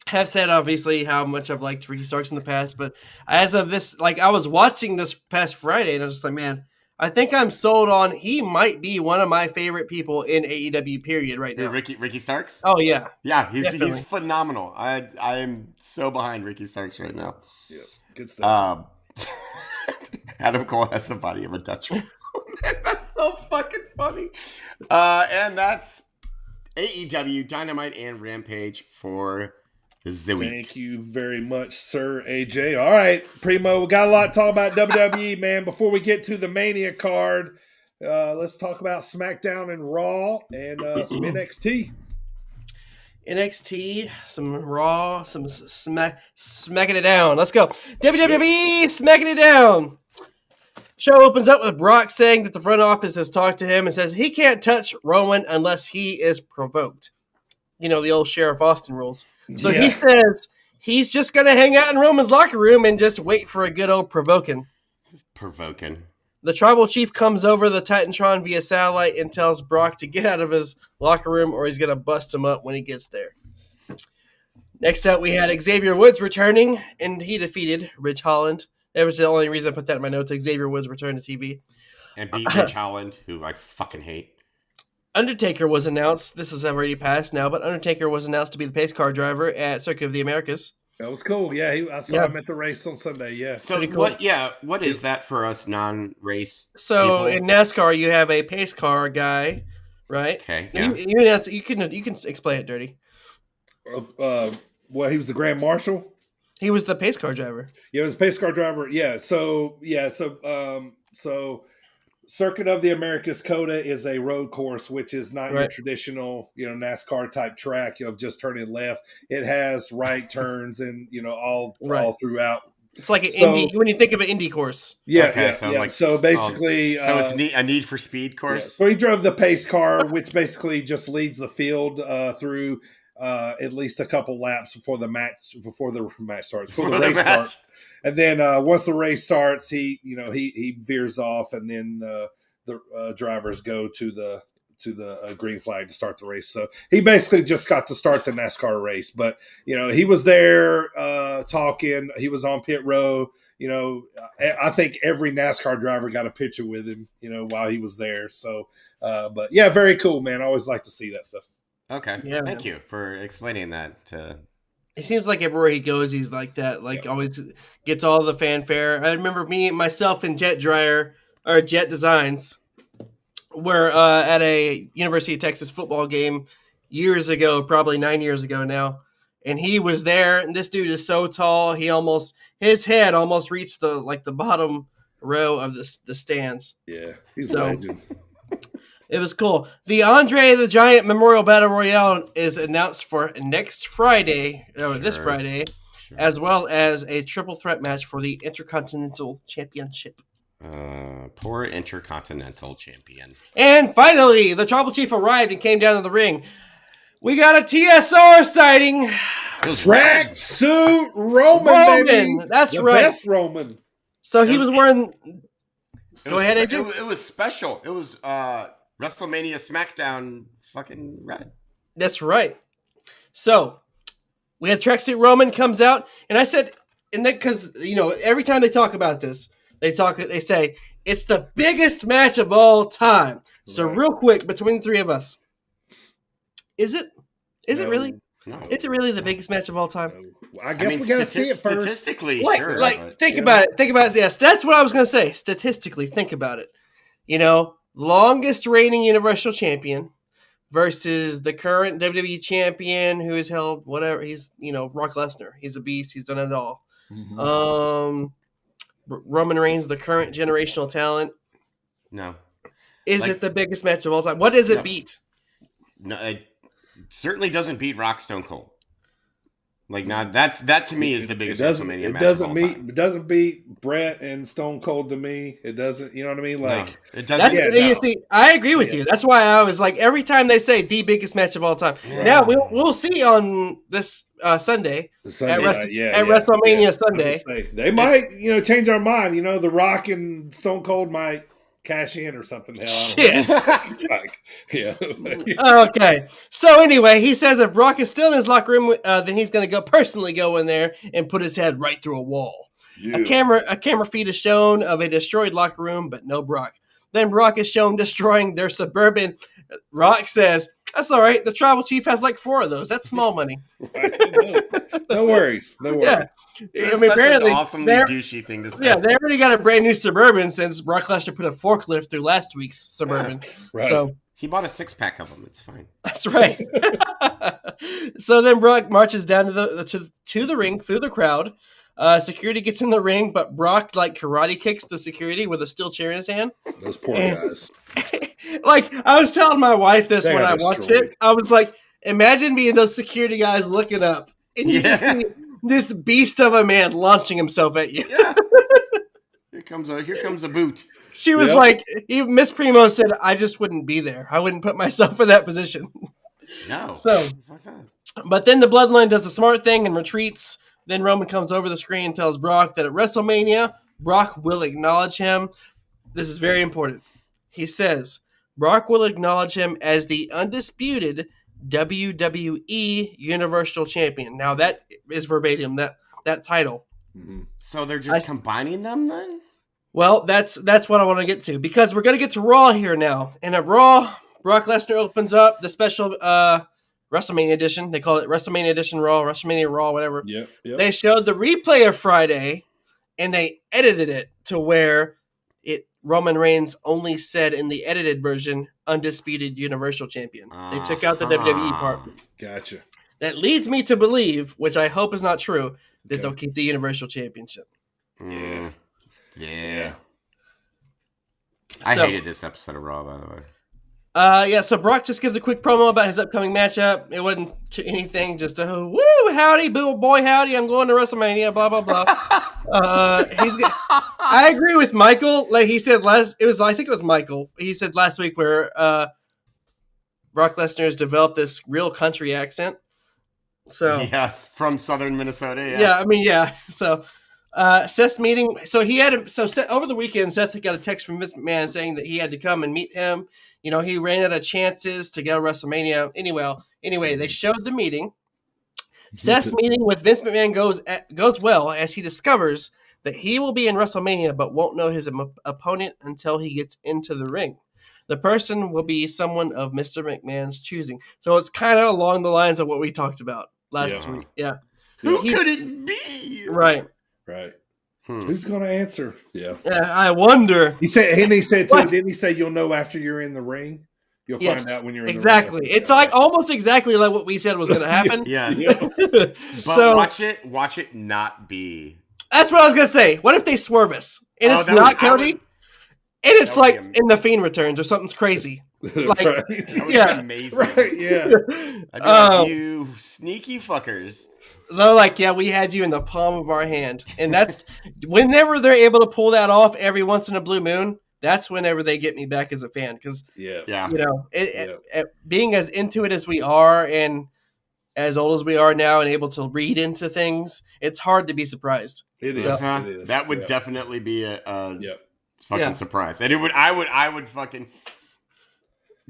have said, obviously, how much I've liked Ricky Starks in the past, but as of this, like, I was watching this past Friday, and I was just like, man, I think I'm sold on he might be one of my favorite people in AEW period right now. Ricky Starks? Oh, yeah. Yeah, he's phenomenal. I am so behind Ricky Starks right now. Yeah, good stuff. Adam Cole has the body of a Dutchman. That's so fucking funny. And that's AEW, Dynamite, and Rampage for the week. Thank you very much, Sir AJ. All right, Primo, we got a lot to talk about WWE, man. Before we get to the Mania card, let's talk about SmackDown and Raw and some NXT. NXT, some Raw, some smacking it down. Let's go. WWE smacking it down. Show opens up with Brock saying that the front office has talked to him and says he can't touch Roman unless he is provoked. The old Sheriff Austin rules. So he says he's just going to hang out in Roman's locker room and just wait for a good old provoking. Provoking. The Tribal Chief comes over the Titantron via satellite and tells Brock to get out of his locker room or he's going to bust him up when he gets there. Next up, we had Xavier Woods returning, and he defeated Ridge Holland. That was the only reason I put that in my notes. Xavier Woods returned to TV. And beat Ridge Holland, who I fucking hate. Undertaker was announced. This is already passed now, but Undertaker was announced to be the pace car driver at Circuit of the Americas. That was cool. Yeah, I saw him at the race on Sunday. Yeah. So cool. what is that for us non-race So people? in NASCAR, you have a pace car guy, right? Okay. And Yeah. you can explain it, Dirty. Well, he was the Grand Marshal. He was the pace car driver. Yeah, he was a pace car driver. Yeah. So Circuit of the Americas COTA is a road course, which is not your traditional, NASCAR type track, just turning left. It has right turns and, all throughout. It's like an Indy, when you think of an Indy course. Yeah. Okay, yeah. So basically. it's a Need for Speed course? Yeah. So he drove the pace car, which basically just leads the field through at least a couple laps before the race starts. And then once the race starts, he veers off, and then the drivers go to the green flag to start the race. So he basically just got to start the NASCAR race. But he was there talking. He was on pit row. I think every NASCAR driver got a picture with him. while he was there. So, but yeah, very cool, man. I always like to see that stuff. Okay. Yeah, Thank you for explaining that. It seems like everywhere he goes, he's like that. Always gets all the fanfare. I remember myself, and Jet Designs were at a University of Texas football game years ago, probably 9 years ago now. And he was there. And this dude is so tall, his head almost reached the bottom row of the stands. Yeah, he's a legend. It was cool. The Andre the Giant Memorial Battle Royale is announced for next Friday, this Friday, as well as a triple threat match for the Intercontinental Championship. Poor Intercontinental Champion. And finally, the Tribal Chief arrived and came down to the ring. We got a TSR sighting. Tracksuit Roman, baby. That's the right. Best Roman. So he was wearing... Go ahead, AJ. It was special. It was... WrestleMania SmackDown fucking red. That's right. So we had Tracksuit Roman comes out, and I said, and then because every time they talk about this, they say it's the biggest match of all time. So real quick, between the three of us, is it? Is it really? No. Is it really the biggest match of all time? I guess we gotta see it first. Statistically, sure. Think about it. Think about it. Yes, that's what I was gonna say. Statistically, think about it. Longest reigning Universal Champion versus the current WWE Champion who has held whatever. He's, Brock Lesnar. He's a beast. He's done it all. Mm-hmm. Roman Reigns, the current generational talent. No. Is it the biggest match of all time? What does it beat? No, it certainly doesn't beat Rock Stone Cold. That to me is the biggest WrestleMania match of all time. It doesn't beat Brett and Stone Cold to me. It doesn't, you know what I mean? It doesn't. You see, I agree with you. That's why I was like, every time they say the biggest match of all time. Yeah. Now we'll see on this Sunday at WrestleMania Sunday. They might, change our mind. The Rock and Stone Cold might cash in or something. Shit. Okay. So anyway, he says if Brock is still in his locker room, then he's going to personally go in there and put his head right through a wall. Yeah. A camera feed is shown of a destroyed locker room, but no Brock. Then Brock is shown destroying their Suburban. Rock says, "That's all right. The Tribal Chief has 4 of those. That's small money." No worries. Yeah. That's apparently an awesomely douchey thing to say. Yeah, they already got a brand new Suburban since Brock Lesnar put a forklift through last week's Suburban. Yeah, right. So he bought a 6-pack of them. It's fine. That's right. So then Brock marches down to the ring through the crowd. Security gets in the ring, but Brock karate kicks the security with a steel chair in his hand. Those poor guys. I was telling my wife this when I watched it. I was like, imagine being those security guys looking up, and you just see this beast of a man launching himself at you. Yeah. Here comes a boot. She was like, Miss Primo said, I just wouldn't be there. I wouldn't put myself in that position. No. So, but then the Bloodline does the smart thing and retreats. Then Roman comes over the screen and tells Brock that at WrestleMania, Brock will acknowledge him. This is very important. He says Brock will acknowledge him as the undisputed WWE Universal Champion. Now that is verbatim, that title. So they're just combining them then? Well, that's what I want to get to, because we're going to get to Raw here now. And at Raw, Brock Lesnar opens up the special WrestleMania edition. They call it WrestleMania Edition Raw, WrestleMania Raw, whatever. Yep. They showed the replay of Friday, and they edited it to where Roman Reigns only said in the edited version, undisputed Universal Champion. They took out the WWE part. Gotcha. That leads me to believe, which I hope is not true, that they'll keep the Universal Championship. Yeah. I So- hated this episode of Raw, by the way. So Brock just gives a quick promo about his upcoming matchup. It wasn't anything, just a woo, howdy, boy, howdy, I'm going to WrestleMania, blah, blah, blah. I agree with Michael. Like he said I think it was Michael. He said last week where Brock Lesnar has developed this real country accent. So Yes, from southern Minnesota. So Seth's meeting. So Seth, over the weekend, Seth got a text from Vince McMahon saying that he had to come and meet him. You know, he ran out of chances to go to WrestleMania. Anyway, they showed the meeting. Seth's meeting with Vince McMahon goes well as he discovers that he will be in WrestleMania but won't know his opponent until he gets into the ring. The person will be someone of Mr. McMahon's choosing. So it's kind of along the lines of what we talked about last week. Yeah. Who could it be? Right. Who's going to answer? Yeah. I wonder. He said too, What? didn't he say you'll know after you're in the ring? You'll Yes, find out when you're in exactly. the ring. It's like almost exactly like what we said was going to happen. Yes. Yeah. But So watch it not be. that's what I was going to say. What if they swerve us and it's that not would- Cody? And it's that would like be in The Fiend Returns or something's crazy. Like, Right. That would Yeah. be amazing. Right, yeah. I'd be like, you sneaky fuckers. they're like, yeah, we had you in the palm of our hand. And that's whenever they're able to pull that off every once in a blue moon, that's whenever they get me back as a fan. Because, Yeah. you know, being as into it as we are and as old as we are now and able to read into things, it's hard to be surprised. It is. Uh-huh. It is. That would Yeah. definitely be a Yep. fucking Yeah. surprise. And I would fucking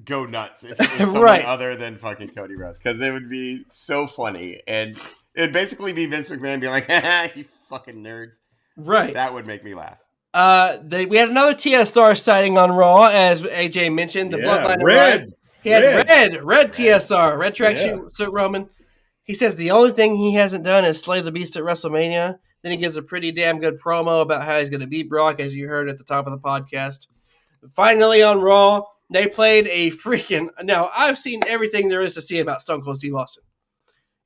go nuts if it was someone Right. other than fucking Cody Rhodes, because it would be so funny, and it'd basically be Vince McMahon being like, "Haha, you fucking nerds." Right. That would make me laugh. We had another TSR sighting on Raw, as AJ mentioned. The Bloodline red. arrived. He had red TSR, red tracksuit suit Roman. He says the only thing he hasn't done is slay the beast at WrestleMania. Then he gives a pretty damn good promo about how he's going to beat Brock, as you heard at the top of the podcast. Finally on Raw, they played a freaking... Now, I've seen everything there is to see about Stone Cold Steve Austin.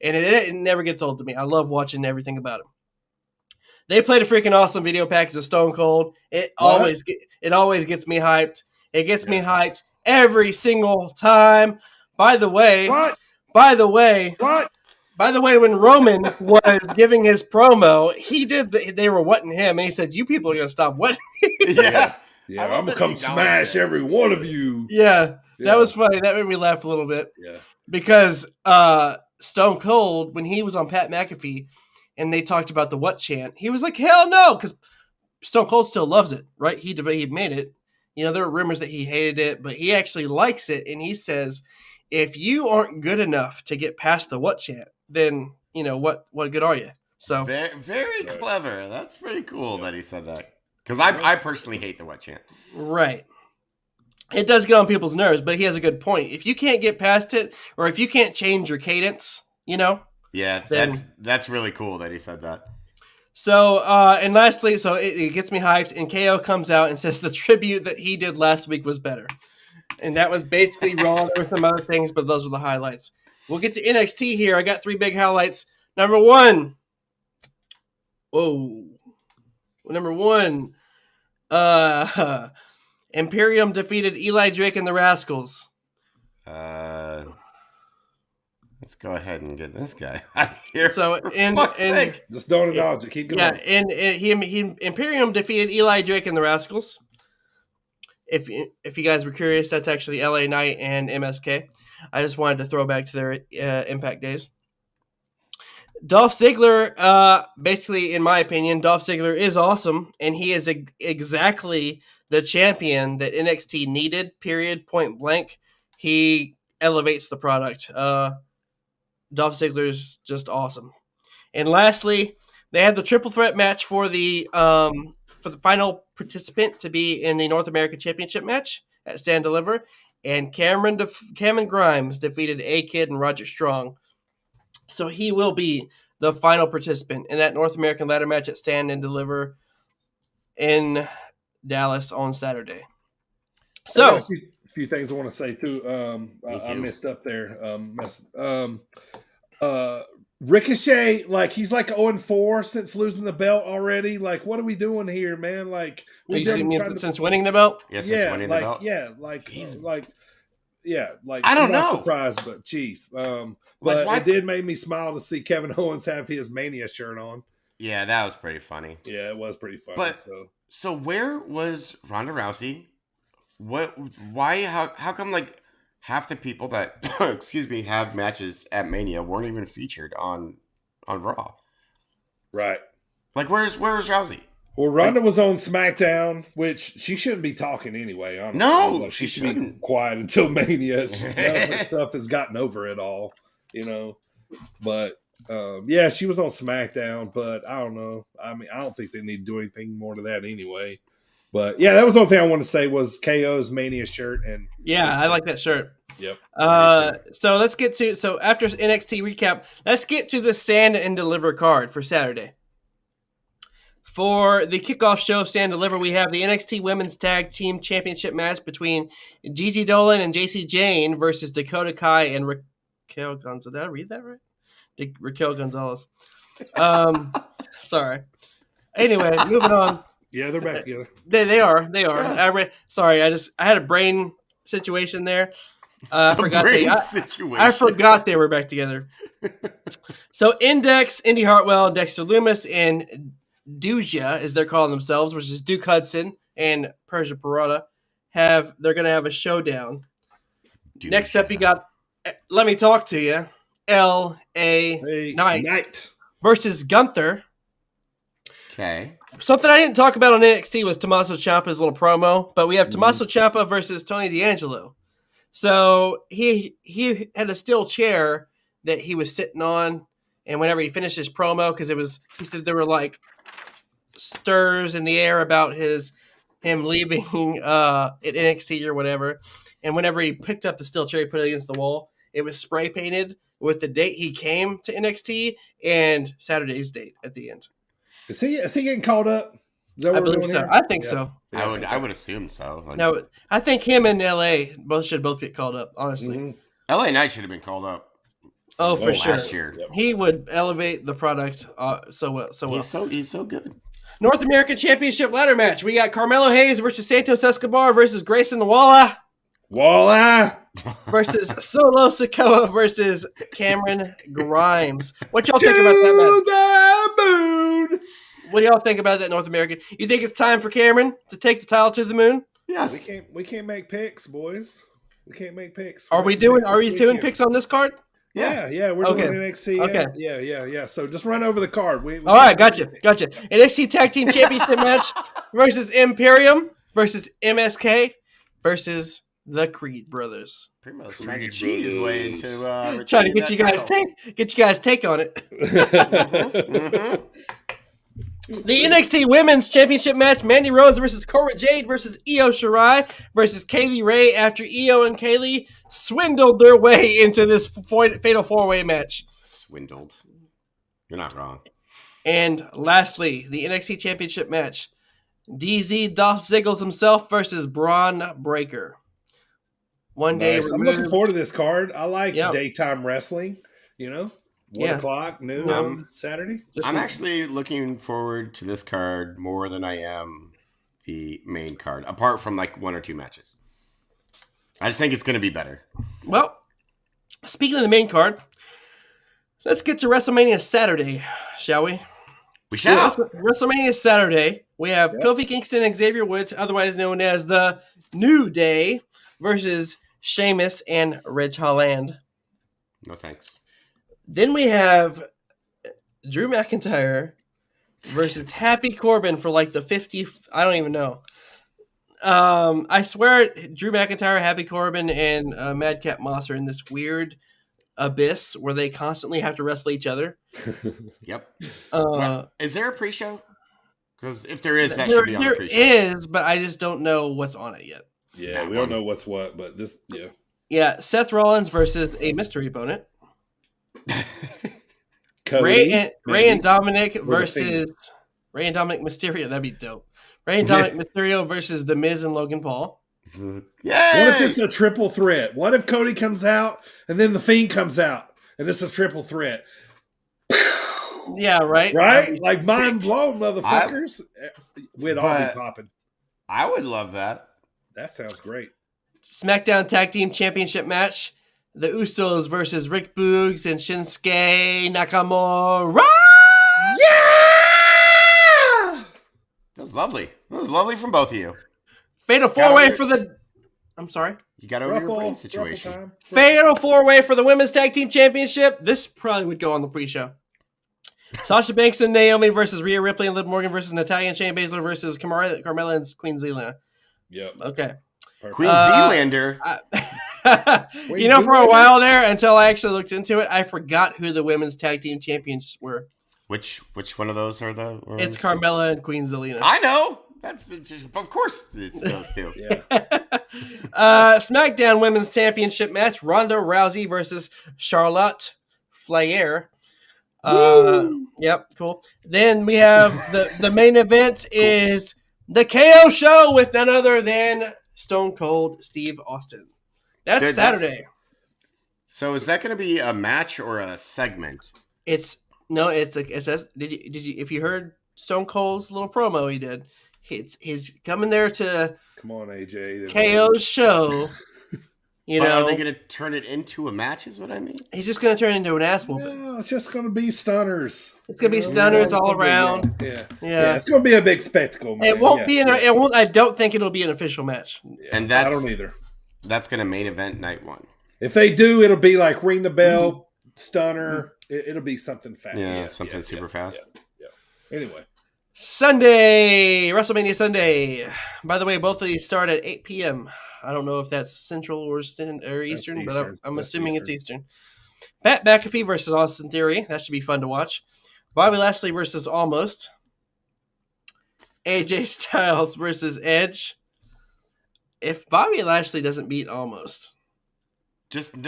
And it never gets old to me. I love watching everything about him. They played a freaking awesome video package of Stone Cold. It always gets me hyped. It gets me hyped every single time. By the way, when Roman was giving his promo, they were wetting him, and he said, "You people are gonna stop wetting." Yeah. Yeah, I love I'm that gonna come he acknowledged smash it. every one of you. Yeah, Yeah. that was funny. That made me laugh a little bit Yeah. because Stone Cold, when he was on Pat McAfee, and they talked about the "what" chant, he was like, "Hell no," because Stone Cold still loves it, right? He made it. You know, there were rumors that he hated it, but he actually likes it, and he says, if you aren't good enough to get past the "what" chant, then you know what good are you? So Very, very clever. That's pretty cool that he said that. Because I personally hate the "what" chant. right, it does get on people's nerves, but he has a good point. If you can't get past it, or if you can't change your cadence, you know. Yeah, Then- that's really cool that he said that. So, and lastly, it gets me hyped, and KO comes out and says the tribute that he did last week was better. And that was basically Raw. There were some other things, but those were the highlights. We'll get to NXT here. I got 3 big highlights. Number one, Imperium defeated Eli Drake and the Rascals. Let's go ahead and get this guy out of here. So, Fuck's sake. Just don't acknowledge it. Keep going. Yeah, and Imperium defeated Eli Drake and the Rascals. If you guys were curious, that's actually LA Knight and MSK. I just wanted to throw back to their Impact days. Dolph Ziggler, basically, in my opinion, Dolph Ziggler is awesome, and he is exactly the champion that NXT needed, period, point blank. He elevates the product. Dolph Ziggler's just awesome. And lastly, they had the triple threat match for the final participant to be in the North American Championship match at Stand Deliver, and Cameron Grimes defeated A-Kid and Roger Strong. So he will be the final participant in that North American ladder match at Stand and Deliver in Dallas on Saturday. So, a few things I want to say too. I messed up there. Ricochet, like he's like 0-4 since losing the belt already. Like, what are we doing here, man? Like, you seen me since winning the belt? Yes, since winning the belt. I don't know. Not surprised, but geez. But it did make me smile to see Kevin Owens have his Mania shirt on. Yeah, that was pretty funny. Yeah, it was pretty funny. But so where was Ronda Rousey? Why? How come like half the people that have matches at Mania weren't even featured on Raw? Right. Like where's Rousey? Well, Ronda was on SmackDown, which she shouldn't be talking anyway. Honestly. No, like, she should be quiet until Mania. None of her stuff has gotten over it all, you know. But yeah, she was on SmackDown, but I don't know. I mean, I don't think they need to do anything more to that anyway. But yeah, that was the only thing I wanted to say was KO's Mania shirt, and I like that shirt. Yep. So let's get to after NXT recap, let's get to the Stand and Deliver card for Saturday. For the kickoff show of Stand and Deliver, we have the NXT Women's Tag Team Championship match between Gigi Dolan and JC Jane versus Dakota Kai and Raquel Gonzalez. Did I read that right? Raquel Gonzalez. Sorry. Anyway, moving on. Yeah, they're back together. They are. Yeah. I had a brain situation there. I forgot they were back together. So Index, Indy Hartwell, Dexter Lumis, and Duja, as they're calling themselves, which is Duke Hudson and Persia Pirotta, they're going to have a showdown. Dude. Next up, you got Let Me Talk to You, L.A. Knight versus Gunther. Okay. Something I didn't talk about on NXT was Tommaso Ciampa's little promo, but we have Tommaso Ciampa versus Tony D'Angelo. So he had a steel chair that he was sitting on, and whenever he finished his promo, because he said there were like stirs in the air about him leaving at NXT or whatever, and whenever he picked up the steel chair, he put it against the wall. It was spray painted with the date he came to NXT and Saturday's date at the end. Is he getting called up? Is that what I believe so. Here? I think so. I would assume so. Like, no, I think him and LA should both get called up. Honestly, LA Knight should have been called up. Oh, for sure. Last year. He would elevate the product so well. He's so good. North American Championship ladder match. We got Carmelo Hayes versus Santos Escobar versus Grayson Waller versus Solo Sikoa versus Cameron Grimes. What y'all think about that match? What do y'all think about that North American? You think it's time for Cameron to take the title to the moon? Yes. We can't make picks, boys. We can't make picks. Are we doing picks on this card? Yeah, we're doing NXT. Okay. Yeah. So just run over the card. All right, gotcha. NXT Tag Team Championship match versus Imperium versus MSK versus the Creed Brothers. Primo's trying to cheat his way into trying to get you guys take on it. The NXT Women's Championship match: Mandy Rose versus Cora Jade versus Io Shirai versus Kaylee Ray. After Io and Kaylee swindled their way into this fatal four-way match. Swindled. You're not wrong. And lastly, the NXT Championship match: DZ Dolph Ziggles himself versus Braun Breaker. I'm looking forward to this card. I like daytime wrestling. 1 o'clock, noon, Saturday. I'm actually looking forward to this card more than I am the main card, apart from like 1 or 2 matches. I just think it's going to be better. Well, speaking of the main card, let's get to WrestleMania Saturday, shall we? We shall. WrestleMania Saturday, we have Kofi Kingston and Xavier Woods, otherwise known as the New Day, versus Sheamus and Reg Holland. No thanks. Then we have Drew McIntyre versus Happy Corbin for like the 50th. I don't even know. I swear, Drew McIntyre, Happy Corbin, and Madcap Moss are in this weird abyss where they constantly have to wrestle each other. Yep. Uh, Is there a pre-show? Because if there is, that there, should be on the there pre-show. is, but I just don't know what's on it yet. Yeah, we don't know what's what, but this, yeah. Yeah, Seth Rollins versus a mystery opponent. Cody, Ray and Dominic The Fiend. versus Ray and Dominic Mysterio. That'd be dope. Ray and Dominic Mysterio versus The Miz and Logan Paul. Yeah. What if it's a triple threat? What if Cody comes out and then the Fiend comes out and it's a triple threat? Yeah, right. Right? Like mind blown, motherfuckers. We'd all be But- popping. I would love that. That sounds great. SmackDown Tag Team Championship match. The Usos versus Rick Boogs and Shinsuke Nakamura. Yeah! That was lovely. That was lovely from both of you. Fatal Got 4-way over- for the... I'm sorry. You got over your brain situation. Time. Fatal 4-way for the Women's Tag Team Championship. This probably would go on the pre-show. Sasha Banks and Naomi versus Rhea Ripley and Liv Morgan versus Natalya and Shayna Baszler versus Carmella and Queen Zelina. Yep. Okay. Queen Zealander. You know, for a while there, until I actually looked into it, I forgot who the Women's Tag Team Champions were. Which one of those are the? It's Carmella and Queen Zelina. I know. That's just, of course it's those two. Yeah. SmackDown Women's Championship match: Ronda Rousey versus Charlotte Flair. Yep, cool. Then we have the main event is the KO show with none other than Stone Cold Steve Austin. That's Dude, Saturday. So is that going to be a match or a segment? It says did you if you heard Stone Cold's little promo he did, he's coming there to Come on, AJ. KO's show. You But know, are they going to turn it into a match? Is what I mean. he's just going to turn it into an ass whooping. No, it's just going to be stunners. It's going to be stunners all around. Yeah. Yeah. It's going to be a big spectacle, man. It won't Yeah, be yeah. it won't. I don't think it'll be an official match. Yeah, And I that's don't either. That's going to main event night one. If they do, it'll be like ring the bell, stunner. It'll be something fast. Yeah, something super fast. Yeah. Anyway. Sunday, WrestleMania Sunday. By the way, both of these start at 8 p.m. I don't know if that's Central or Eastern, but Eastern. I'm That's assuming it's Eastern. Eastern. Pat McAfee versus Austin Theory. That should be fun to watch. Bobby Lashley versus Almost. AJ Styles versus Edge. If Bobby Lashley doesn't beat Almost,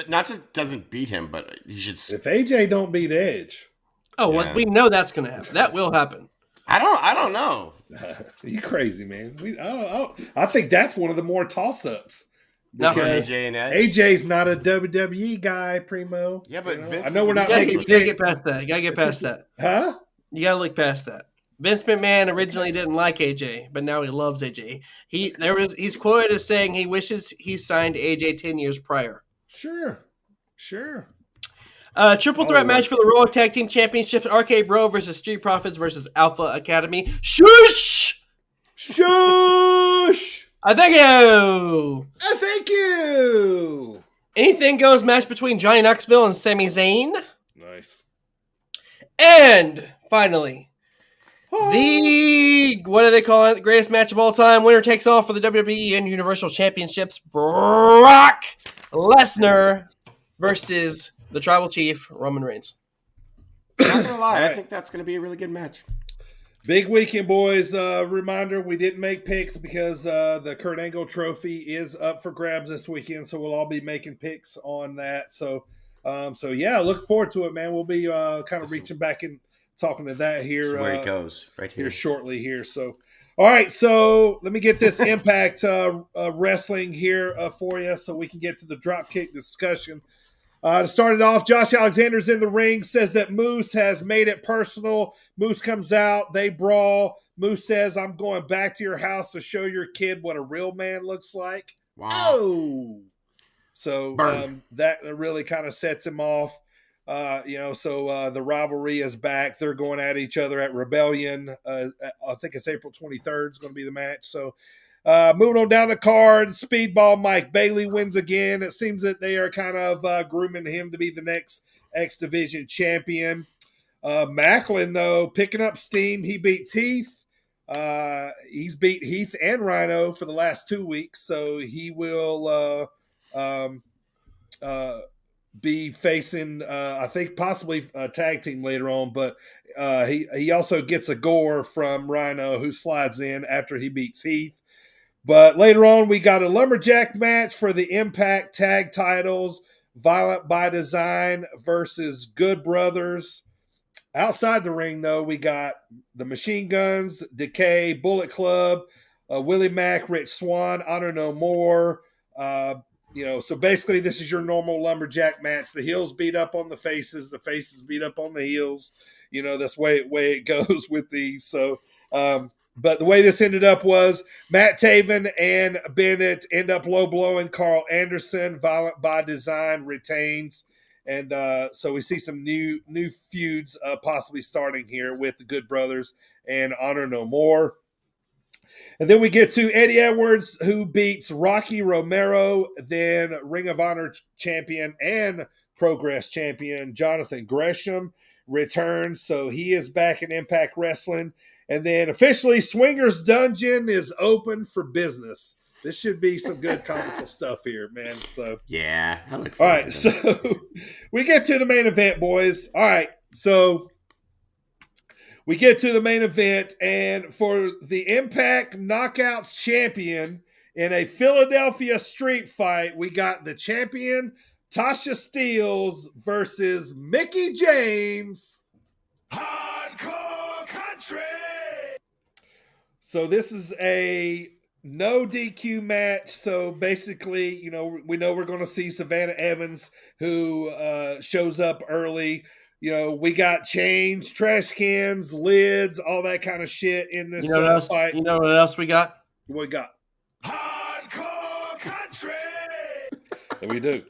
Not just doesn't beat him, but he should. If AJ don't beat Edge, well, we know that's going to happen. That will happen. I don't know. you crazy, man. I think that's one of the more toss-ups. No. Because AJ and Edge? AJ's not a WWE guy, Primo. Yeah, but You know? Vince I know we're is- not You making gotta get picks. past that. You gotta get past that. Huh? You gotta look past that. Vince McMahon originally didn't like AJ, but now he loves AJ. He's quoted as saying he wishes he signed AJ 10 years prior. Sure. Triple threat match for the Raw Tag Team Championships: RK Bro versus Street Profits versus Alpha Academy. Shush! Thank you. Thank you. Anything goes match between Johnny Knoxville and Sami Zayn. Nice. And finally, the what do they call it? The greatest match of all time. Winner takes all for the WWE and Universal Championships. Brock Lesnar versus the Tribal Chief Roman Reigns. Not gonna lie, I think that's going to be a really good match. Big weekend, boys. Reminder, we didn't make picks because the Kurt Angle trophy is up for grabs this weekend, so we'll all be making picks on that. So yeah, look forward to it, man. We'll be kind of reaching back and talking to that here. This is where it goes, right here. Here shortly here. So, all right, so let me get this Impact Wrestling here for you so we can get to the Dropkick discussion. To start it off, Josh Alexander's in the ring, says that Moose has made it personal. Moose comes out, they brawl. Moose says, I'm going back to your house to show your kid what a real man looks like. Wow. Oh! So that really kind of sets him off. So the rivalry is back. They're going at each other at Rebellion. I think it's April 23rd is going to be the match. So moving on down the card, Speedball Mike Bailey wins again. It seems that they are kind of grooming him to be the next X Division champion. Macklin, though, picking up steam. He beats Heath. He's beat Heath and Rhino for the last 2 weeks, so he will be facing, I think, possibly a tag team later on. But he also gets a gore from Rhino, who slides in after he beats Heath. But later on, we got a lumberjack match for the Impact tag titles. Violent by Design versus Good Brothers. Outside the ring, though, we got the Machine Guns, Decay, Bullet Club, Willie Mack, Rich Swann, Honor No More. So basically this is your normal lumberjack match. The heels beat up on the faces beat up on the heels. That's the way it goes with these. So, but the way this ended up was Matt Taven and Bennett end up low blowing Carl Anderson. Violent by Design retains. And so we see some new feuds possibly starting here with the Good Brothers and Honor No More. And then we get to Eddie Edwards, who beats Rocky Romero, then Ring of Honor champion and Progress champion Jonathan Gresham returns. So he is back in Impact Wrestling. And then officially, Swingers Dungeon is open for business. This should be some good comical stuff here, man. So yeah, I look all forward right. to So we get to the main event, boys. All right. So we get to the main event, and for the Impact Knockouts champion in a Philadelphia street fight, we got the champion Tasha Steelz versus Mickie James. Hardcore Country. So this is a no DQ match. So basically, we know we're going to see Savannah Evans, who shows up early. We got chains, trash cans, lids, all that kind of shit in this fight. You know what else we got? What we got? Hardcore Country. And we do.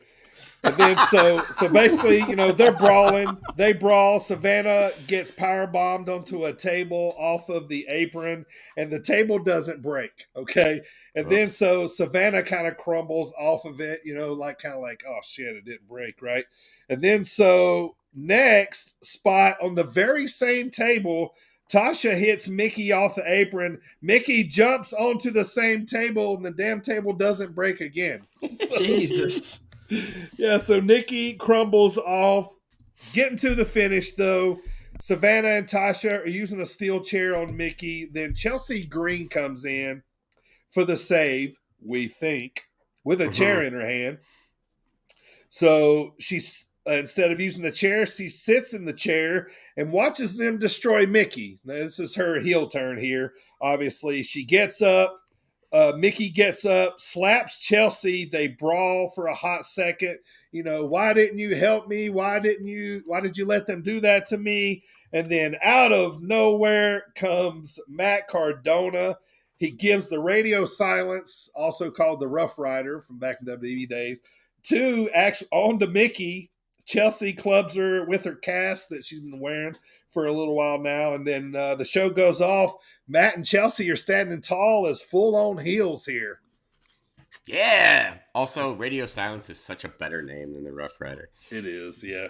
And then so basically, they're brawling. They brawl. Savannah gets power bombed onto a table off of the apron, and the table doesn't break. Okay. And then so Savannah kind of crumbles off of it, like oh shit, it didn't break, right? And then so next spot on the very same table, Tasha hits Mickie off the apron. Mickie jumps onto the same table, and the damn table doesn't break again. So, Jesus. Yeah, so Nikki crumbles off. Getting to the finish, though, Savannah and Tasha are using a steel chair on Mickie. Then Chelsea Green comes in for the save, we think, with a chair in her hand. So she's instead of using the chair, she sits in the chair and watches them destroy Mickie. Now, this is her heel turn here. Obviously, she gets up. Mickie gets up, slaps Chelsea. They brawl for a hot second. Why didn't you help me? Why did you let them do that to me? And then out of nowhere comes Matt Cardona. He gives the radio silence, also called the Rough Rider from back in WWE days, onto Mickie. Chelsea clubs her with her cast that she's been wearing for a little while now. And then the show goes off. Matt and Chelsea are standing tall as full-on heels here. Yeah. Also, Radio Silence is such a better name than the Rough Rider. It is, yeah.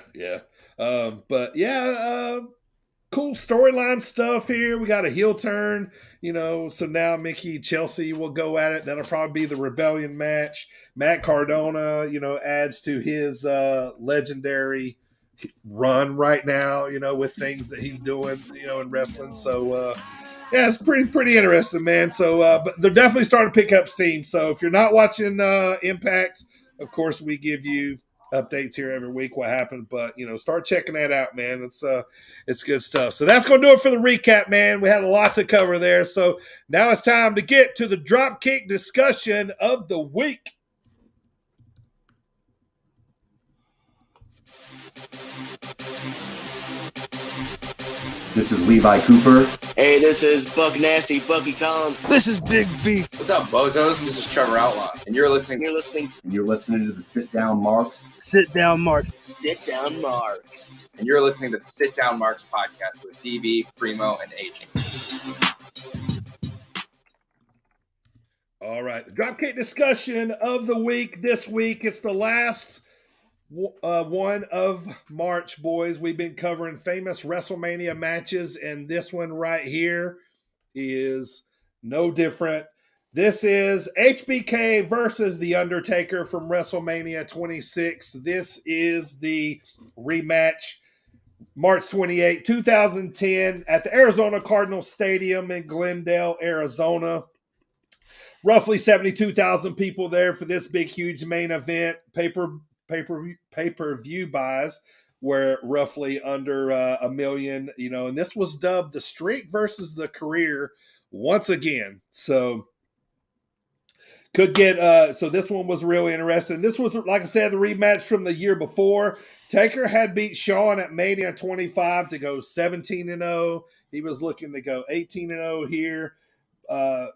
Cool storyline stuff here. We got a heel turn, so now Mickie, Chelsea will go at it. That'll probably be the Rebellion match. Matt Cardona, adds to his legendary run right now, with things that he's doing, in wrestling. So, it's pretty interesting, man. So, but they're definitely starting to pick up steam. So if you're not watching Impact, of course, we give you updates here every week what happened, but start checking that out, man. It's good stuff. So that's gonna do it for the recap, man. We had a lot to cover there, so now it's time to get to the Dropkick discussion of the week. This is Levi Cooper. Hey, this is Buck Nasty, Bucky Collins. This is Big Beef. What's up, bozos? This is Trevor Outlaw, and you're listening And You're listening to the Sit Down Marks. Sit Down Marks. Sit Down Marks. and you're listening to the Sit Down Marks podcast with DB, Primo, and Aging. All right, the Dropkick discussion of the week. This week, it's the last one of March, boys. We've been covering famous WrestleMania matches, and this one right here is no different. This is HBK versus The Undertaker from WrestleMania 26. This is the rematch, March 28, 2010, at the Arizona Cardinals Stadium in Glendale, Arizona. Roughly 72,000 people there for this big, huge main event. Pay-per-view buys were roughly under a million, and this was dubbed the Streak versus the Career once again. So could get so this one was really interesting. This was, like I said, the rematch from the year before. Taker had beat Shawn at Mania 25 to go 17-0. He was looking to go 18-0 here.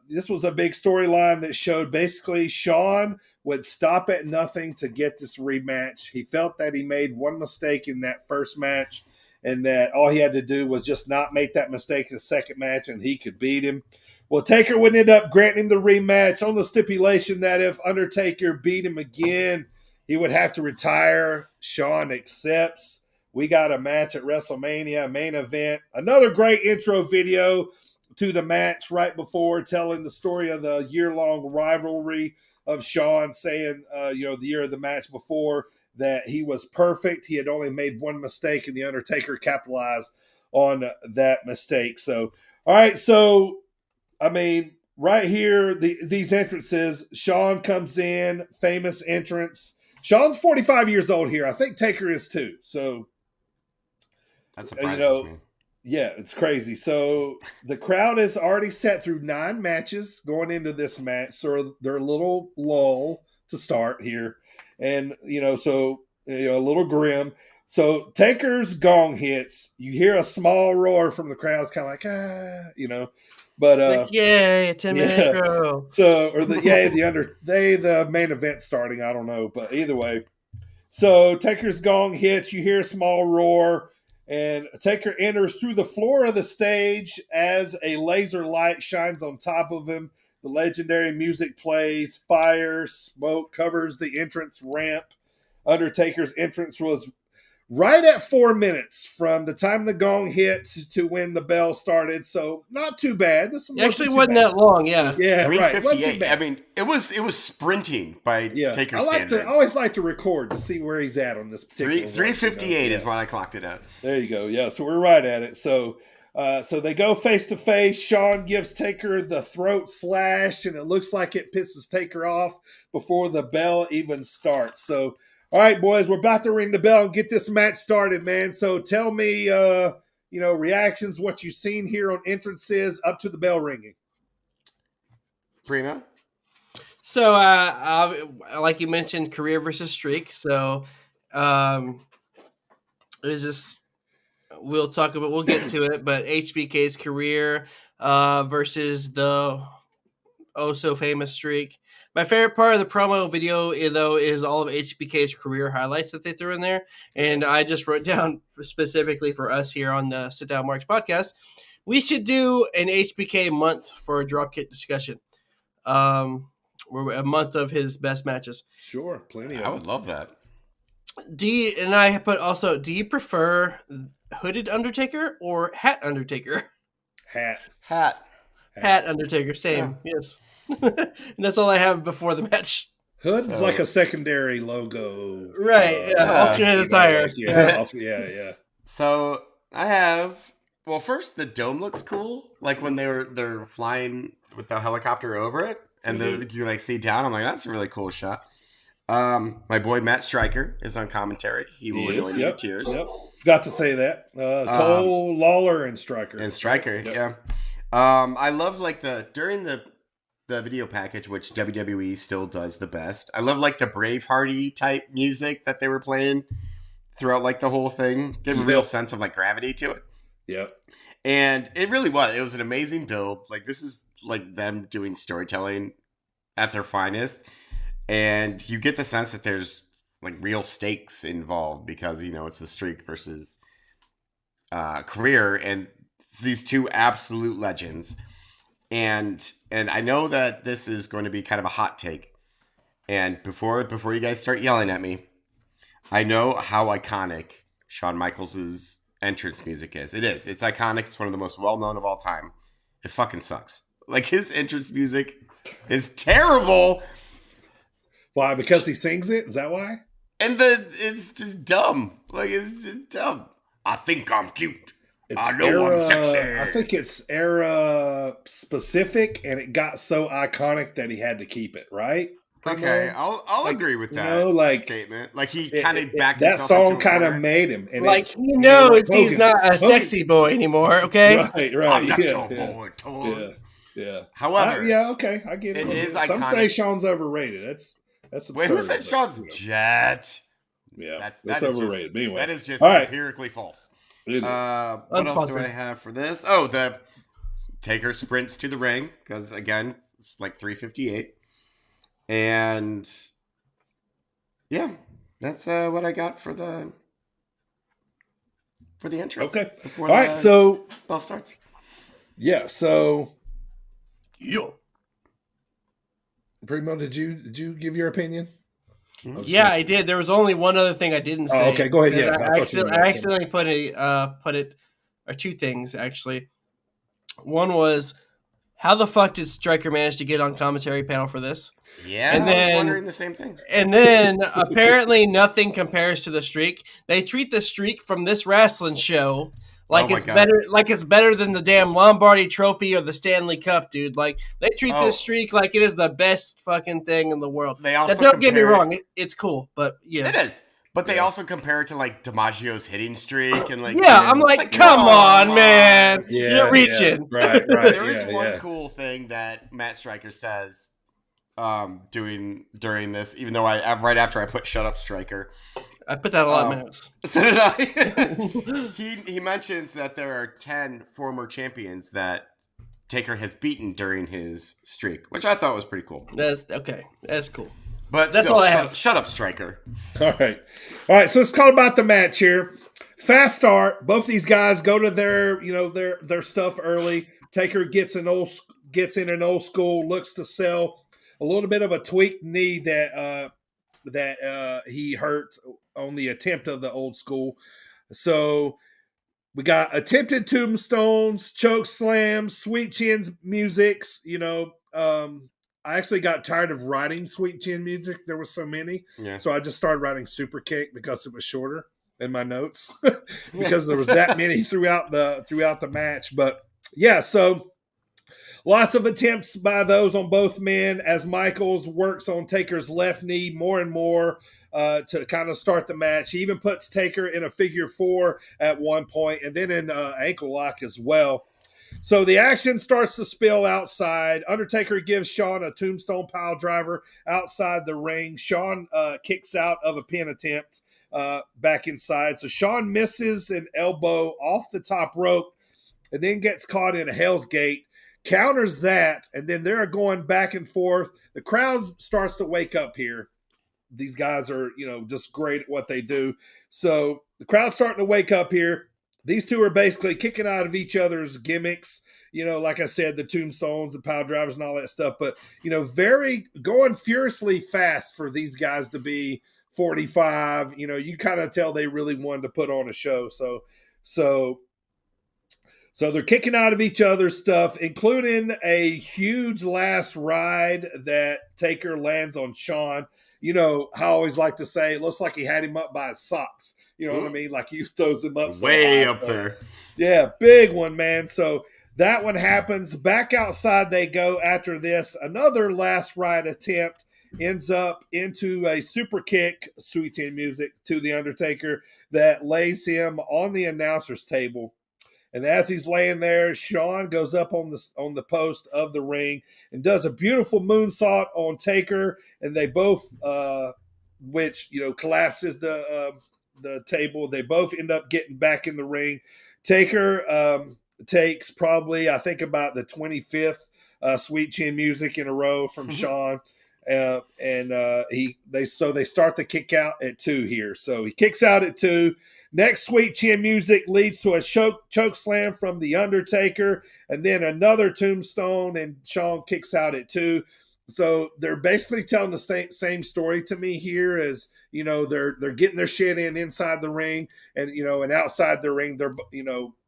This was a big storyline that showed basically Shawn would stop at nothing to get this rematch. He felt that he made one mistake in that first match and that all he had to do was just not make that mistake in the second match and he could beat him. Well, Taker would end up granting him the rematch on the stipulation that if Undertaker beat him again, he would have to retire. Shawn accepts. We got a match at WrestleMania, main event. Another great intro video to the match right before, telling the story of the year-long rivalry of Shawn, saying, the year of the match before, that he was perfect. He had only made one mistake, and The Undertaker capitalized on that mistake. So, all right, so, I mean, right here, these entrances, Shawn comes in, famous entrance. Shawn's 45 years old here. I think Taker is too. So, that surprises me. Yeah, it's crazy. So the crowd is already set through 9 matches going into this match. So they're a little lull to start here. And, a little grim. So Taker's gong hits. You hear a small roar from the crowd. It's kind of like, But yay, 10-minute intro. So, or the main event starting. I don't know. But either way. So Taker's gong hits. You hear a small roar. And Taker enters through the floor of the stage as a laser light shines on top of him. The legendary music plays. Fire, smoke covers the entrance ramp. Undertaker's entrance was right at 4 minutes from the time the gong hit to when the bell started. So not too bad. This actually wasn't that long, yeah. Yeah, right. 3:58. I mean, it was sprinting by Taker's standards. I always like to record to see where he's at on this particular 3:58 is when I clocked it out. There you go. Yeah, so we're right at it. So they go face to face. Shawn gives Taker the throat slash, and it looks like it pisses Taker off before the bell even starts. So, all right, boys, we're about to ring the bell and get this match started, man. So tell me, reactions, what you've seen here on entrances up to the bell ringing. Primo? So, like you mentioned, career versus streak. So, it's just, we'll get to it, but HBK's career versus the so famous streak. My favorite part of the promo video, though, is all of HBK's career highlights that they threw in there. And I just wrote down specifically for us here on the Sit Down Marks podcast, we should do an HBK month for a Dropkick discussion. We're a month of his best matches. Sure, plenty of I would love that. Do you prefer hooded Undertaker or hat Undertaker? Hat Undertaker, same, yes. And that's all I have before the match. Hood's like a secondary logo. Right, alternate attire. Yeah. So I have, well, first the dome looks cool. Like when they're flying with the helicopter over it and you see down, I'm like, that's a really cool shot. My boy Matt Stryker is on commentary. He will annoy me with tears. Yep. Forgot to say that. Cole, Lawler, and Stryker. Yeah. I love during the video package, which WWE still does the best. I love the Bravehearty type music that they were playing throughout the whole thing. Give a real sense of gravity to it. Yep. And it really was. It was an amazing build. This is them doing storytelling at their finest. And you get the sense that there's real stakes involved because, it's the streak versus career. And these two absolute legends. And I know that this is going to be kind of a hot take. And before you guys start yelling at me, I know how iconic Shawn Michaels' entrance music is. It is. It's iconic. It's one of the most well-known of all time. It fucking sucks. Like, his entrance music is terrible. Why? Because he sings it? Is that why? And it's just dumb. Like, it's just dumb. I think I'm cute. I know I'm sexy. I think it's era specific, and it got so iconic that he had to keep it, right? Okay, I'll agree with that statement. Like, he kind of backed that himself song into a kind of corner. made him. And Like, he knows like he's not a sexy boy anymore, okay? Right. I'm not your boy, toy. Yeah. However, okay, I get it. It is Some iconic. say Sean's overrated. That's absurd. Wait, who said Sean's jet? Yeah, that's overrated. Just, anyway, that is just all right. empirically false. It is. What else do I have for this? Oh, the Taker sprints to the ring because again, it's like 3:58, and yeah, that's what I got for the entrance. Okay. Before all right. So bell starts. Yeah. So. Yo. Primo, did you give your opinion? Yeah, I did. There was only one other thing I didn't say. Oh, okay, go ahead. Yeah, I accidentally put it, or two things actually. One was, how the fuck did Stryker manage to get on commentary panel for this? Yeah, and then, I was wondering the same thing. And then apparently nothing compares to the streak. They treat the streak from this wrestling show like it's better, like it's better than the damn Lombardi Trophy or the Stanley Cup, dude. Like, they treat this streak like it is the best fucking thing in the world. They also don't get me wrong, it's cool, but yeah, it is. But they also compare it to like DiMaggio's hitting streak and like I'm like, come on, man, you're reaching. Yeah. Right. There is one cool thing that Matt Stryker says during this, even though I right after I put "Shut Up, Stryker." I put that a lot of minutes. So did I. he mentions that there are 10 former champions that Taker has beaten during his streak, which I thought was pretty cool. That's okay. That's cool. But that's still, all I have. Shut up, Stryker. All right. So let's talk about the match here. Fast start. Both these guys go to their stuff early. Taker gets in an old school, looks to sell a little bit of a tweaked knee that he hurt on the attempt of the old school. So we got attempted tombstones, choke slams, sweet chin musics. I actually got tired of writing sweet chin music. There were so many. Yeah. So I just started writing super kick because it was shorter in my notes because there was that many throughout the match. But yeah, so lots of attempts by those on both men as Michaels works on Taker's left knee more and more to kind of start the match. He even puts Taker in a figure four at one point and then in ankle lock as well. So the action starts to spill outside. Undertaker gives Shawn a tombstone pile driver outside the ring. Shawn kicks out of a pin attempt back inside. So Shawn misses an elbow off the top rope and then gets caught in a Hell's Gate. Counters that, and then they're going back and forth. The crowd starts to wake up here. These guys are, just great at what they do. So the crowd's starting to wake up here. These two are basically kicking out of each other's gimmicks. Like I said, the tombstones, the pile drivers, and all that stuff. But, very going furiously fast for these guys to be 45. You kind of tell they really wanted to put on a show. So they're kicking out of each other's stuff, including a huge last ride that Taker lands on Shawn. How I always like to say, it looks like he had him up by his socks. You know what I mean? Like he throws him up way up there. Yeah, big one, man. So that one happens. Back outside they go after this. Another last ride attempt ends up into a super kick, sweet chin music, to the Undertaker that lays him on the announcer's table. And as he's laying there, Shawn goes up on the post of the ring and does a beautiful moonsault on Taker, and they both, which collapses the table. They both end up getting back in the ring. Taker takes probably, I think, about the 25th sweet chin music in a row from Shawn. They start the kick out at 2 here. So he kicks out at 2. Next sweet chin music leads to a choke slam from the Undertaker, and then another tombstone, and Shawn kicks out at 2. So they're basically telling the same story to me here as, they're getting their shit inside the ring, and, and outside the ring, they're,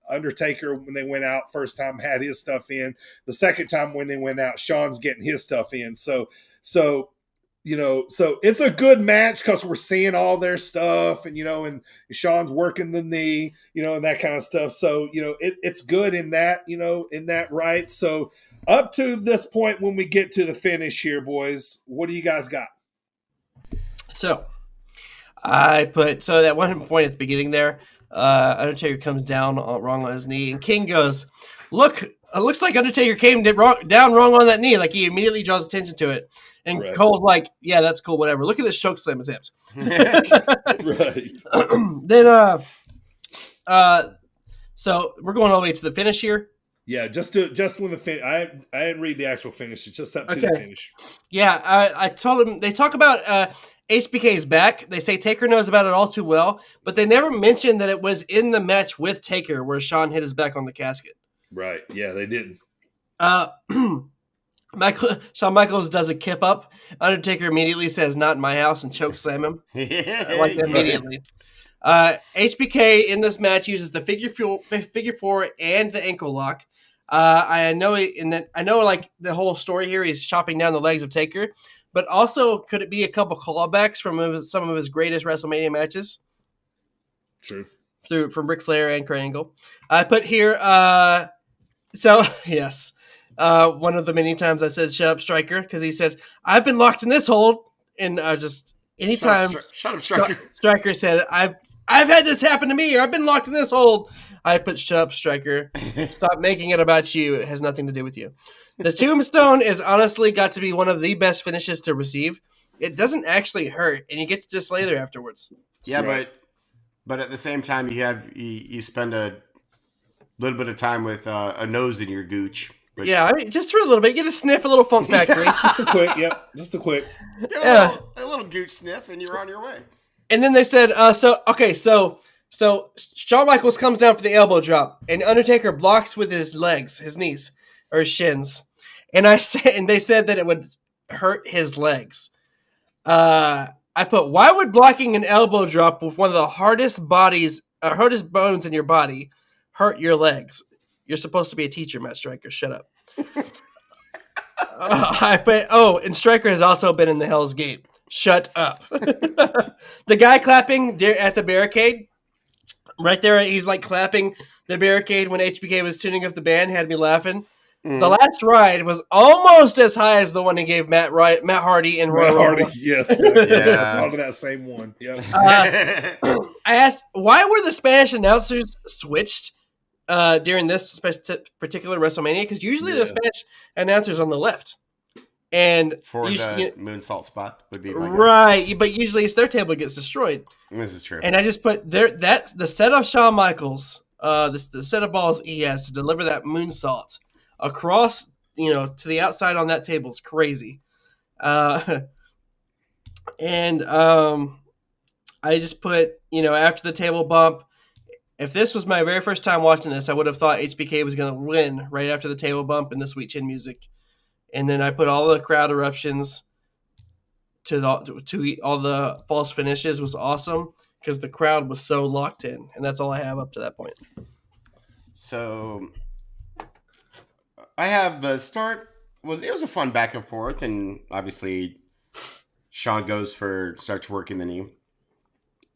Undertaker, when they went out first time, had his stuff in. The second time when they went out, Shawn's getting his stuff in. So it's a good match because we're seeing all their stuff, and Shawn's working the knee, and that kind of stuff. So it's good in that, right. So up to this point, when we get to the finish here, boys, what do you guys got? So I put that one point at the beginning there. Undertaker comes down wrong on his knee, and King goes, "Look, it looks like Undertaker came down wrong on that knee." Like he immediately draws attention to it, and Right. Cole's like, "Yeah, that's cool, whatever. Look at this chokeslam attempt." Right. Then, so we're going all the way to the finish here. Yeah, just when the finish. I didn't read the actual finish. It's just up to the finish. Yeah, I told him they talk about HBK's back. They say Taker knows about it all too well, but they never mentioned that it was in the match with Taker where Shawn hit his back on the casket. Right. Yeah, they didn't. Shawn Michaels does a kip up. Undertaker immediately says, "Not in my house," and chokeslam him. Like immediately. HBK in this match uses the figure four and the ankle lock. I know like the whole story here. He's chopping down the legs of Taker, but also could it be a couple callbacks from some of his greatest WrestleMania matches? True. From Ric Flair and Kurt Angle. I put here. Yes. One of the many times I said "shut up, Striker," because he said, "I've been locked in this hold," and just anytime Shut up, Striker. Striker said, "I've had this happen to me," or "I've been locked in this hold," I put "shut up, Striker." Stop making it about you. It has nothing to do with you. The Tombstone is honestly got to be one of the best finishes to receive. It doesn't actually hurt, and you get to just lay there afterwards. Yeah, Right. but at the same time, you spend a little bit of time with a nose in your gooch. Which, Yeah, I mean, just for a little bit, get a sniff, a little Funk Factory. Just a quick. Yep. Just a quick. a little gooch sniff, and you're on your way. And then they said, so Shawn Michaels comes down for the elbow drop, and Undertaker blocks with his legs, his knees, or his shins. And they said that it would hurt his legs. I put, why would blocking an elbow drop with one of the hardest bones in your body hurt your legs? You're supposed to be a teacher, Matt Striker. Shut up. And Striker has also been in the Hell's Gate. Shut up. The guy clapping at the barricade, right there, he's like clapping the barricade when HBK was tuning up the band, had me laughing. The last ride was almost as high as the one he gave Matt Hardy in Royal Rumble. Yes. Yeah. Thought of that same one. Yeah. I asked, why were the Spanish announcers switched during this particular WrestleMania? Because usually the Spanish announcers on the left. And for the moonsault spot would be my right, guess. but usually it's their table gets destroyed. This is true. And I just put that's the set of Shawn Michaels, the set of balls he has to deliver that moonsault across, to the outside on that table is crazy. I just put, after the table bump, if this was my very first time watching this, I would have thought HBK was going to win right after the table bump and the Sweet Chin music. And then I put all the crowd eruptions to all the false finishes was awesome because the crowd was so locked in. And that's all I have up to that point. So I have the start. It was a fun back and forth. And obviously Shawn starts working the knee.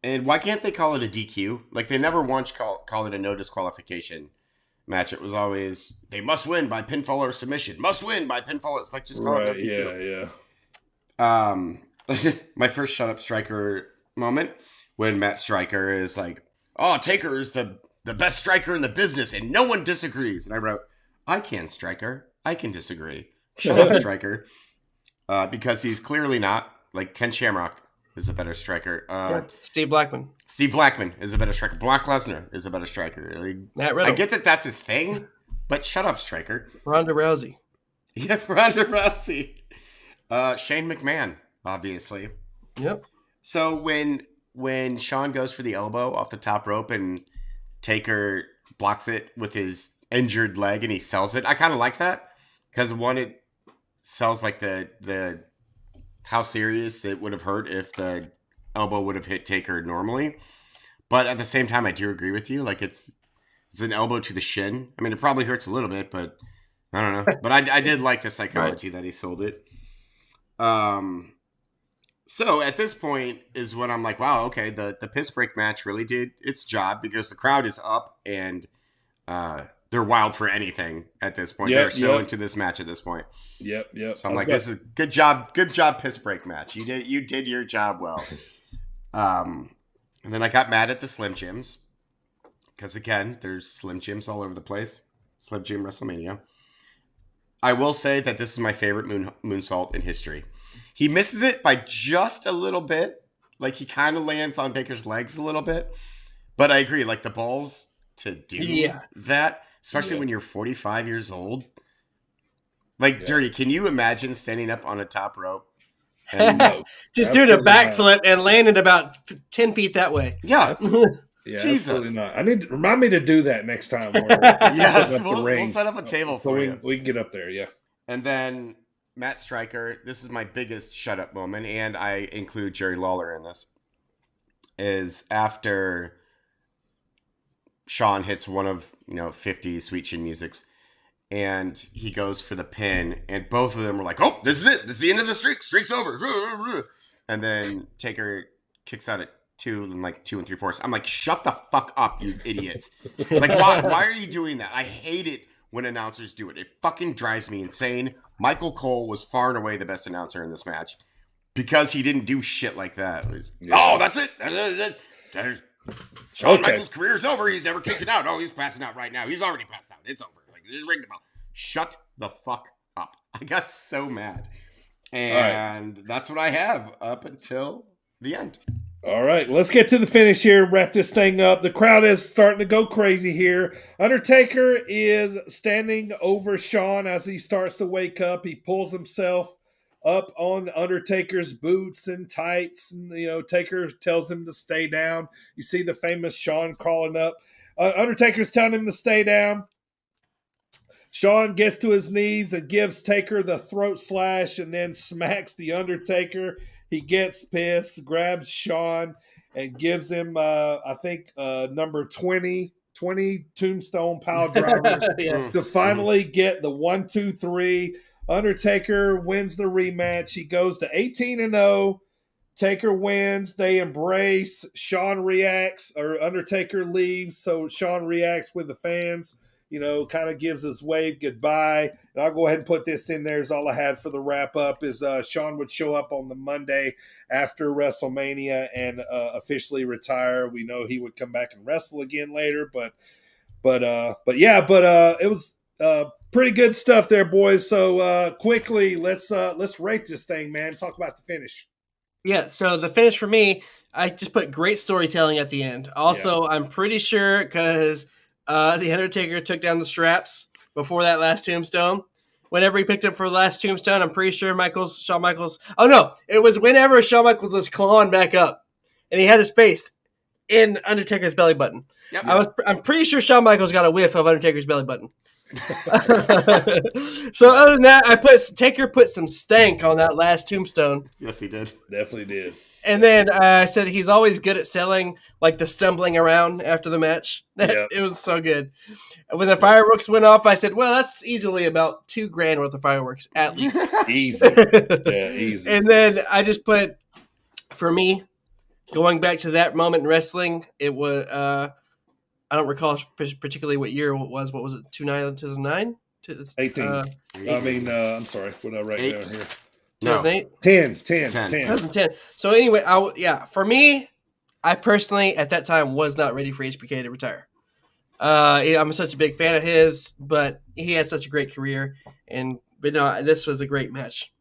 And why can't they call it a DQ? Like they never once call it a no disqualification match. It was always they must win by pinfall or submission. Must win by pinfall. It's like just call it DQ. Yeah. My first shut up Striker moment when Matt Striker is like, "Oh, Taker is the best striker in the business, and no one disagrees." And I wrote, "I can, Striker. I can disagree. Shut up, Striker," because he's clearly not. Like Ken Shamrock is a better striker. Steve Blackman. Steve Blackman is a better striker. Brock Lesnar is a better striker. Matt Riddle. I get that that's his thing, but shut up, Striker. Ronda Rousey. Yeah, Ronda Rousey. Shane McMahon, obviously. Yep. So when Shawn goes for the elbow off the top rope and Taker blocks it with his injured leg and he sells it, I kind of like that because one, it sells like the how serious it would have hurt if the elbow would have hit Taker normally. But at the same time, I do agree with you. Like It's an elbow to the shin. I mean, it probably hurts a little bit, but I don't know. But I did like the psychology that he sold it. So at this point is when I'm like, wow, okay, the piss break match really did its job because the crowd is up and they're wild for anything at this point. They're so into this match at this point. Yep. So I'm like, this is good job, piss break match. You did your job well. And then I got mad at the Slim Jims because again, there's Slim Jims all over the place. Slim Jim WrestleMania. I will say that this is my favorite moonsault in history. He misses it by just a little bit. Like, he kind of lands on Taker's legs a little bit. But I agree, like, the balls to do that, especially when you're 45 years old. Like, Dirty, can you imagine standing up on a top rope? And just doing a backflip and landing about 10 feet that way. Yeah. Yeah, Jesus. absolutely not. I need to remind me to do that next time. Yes, we'll set up a table for you. We can get up there, And then Matt Stryker, this is my biggest shut up moment, and I include Jerry Lawler in this, is after Shawn hits one of 50 Sweet Chin Musics, and he goes for the pin, and both of them were like, oh, this is it. This is the end of the streak. Streak's over. And then Taker kicks out at 2 and 2 3/4. I'm like, shut the fuck up, you idiots. Like, why are you doing that? I hate it when announcers do it. It fucking drives me insane. Michael Cole was far and away the best announcer in this match because he didn't do shit like that. Oh, that's it. Shawn Michaels' career's over. He's never kicking out. Oh, he's passing out right now. He's already passed out. It's over. Just ring the bell. Shut the fuck up. I got so mad. And that's what I have up until the end. All right, let's get to the finish here. Wrap this thing up. The crowd is starting to go crazy here. Undertaker is standing over Shawn as he starts to wake up. He pulls himself up on Undertaker's boots and tights. And, Taker tells him to stay down. You see the famous Shawn crawling up. Undertaker's telling him to stay down. Shawn gets to his knees and gives Taker the throat slash and then smacks the Undertaker. He gets pissed, grabs Shawn, and gives him, number 20 Tombstone Pile Drivers to finally get the 1, 2, 3. Undertaker wins the rematch. He goes to 18-0. Taker wins. They embrace. Shawn reacts, or Undertaker leaves, so Shawn reacts with the fans. Kind of gives his wave goodbye. And I'll go ahead and put this in there. Is all I had for the wrap up is Shawn would show up on the Monday after WrestleMania and officially retire. We know he would come back and wrestle again later, but it was pretty good stuff there, boys. So quickly, let's rate this thing, man. Talk about the finish. Yeah, so the finish for me, I just put great storytelling at the end. Also, I'm pretty sure because the Undertaker took down the straps before that last tombstone. Whenever he picked up for the last tombstone, I'm pretty sure Shawn Michaels. Oh no, it was whenever Shawn Michaels was clawing back up, and he had his face in Undertaker's belly button. Yep. I'm pretty sure Shawn Michaels got a whiff of Undertaker's belly button. So other than that, Taker put some stank on that last tombstone. Yes, he did. Definitely did. And then I said he's always good at selling, like the stumbling around after the match. It was so good. When the fireworks went off, I said, well, that's easily about $2,000 worth of fireworks, at least. Easy. Yeah, easy. And then I just put, for me, going back to that moment in wrestling, it was, I don't recall particularly what year it was. What was it, 2009? 18. I'm sorry. What did I write down here? 2008? 10. 2010. So anyway, for me, I personally, at that time, was not ready for HBK to retire. I'm such a big fan of his, but he had such a great career. But no, this was a great match.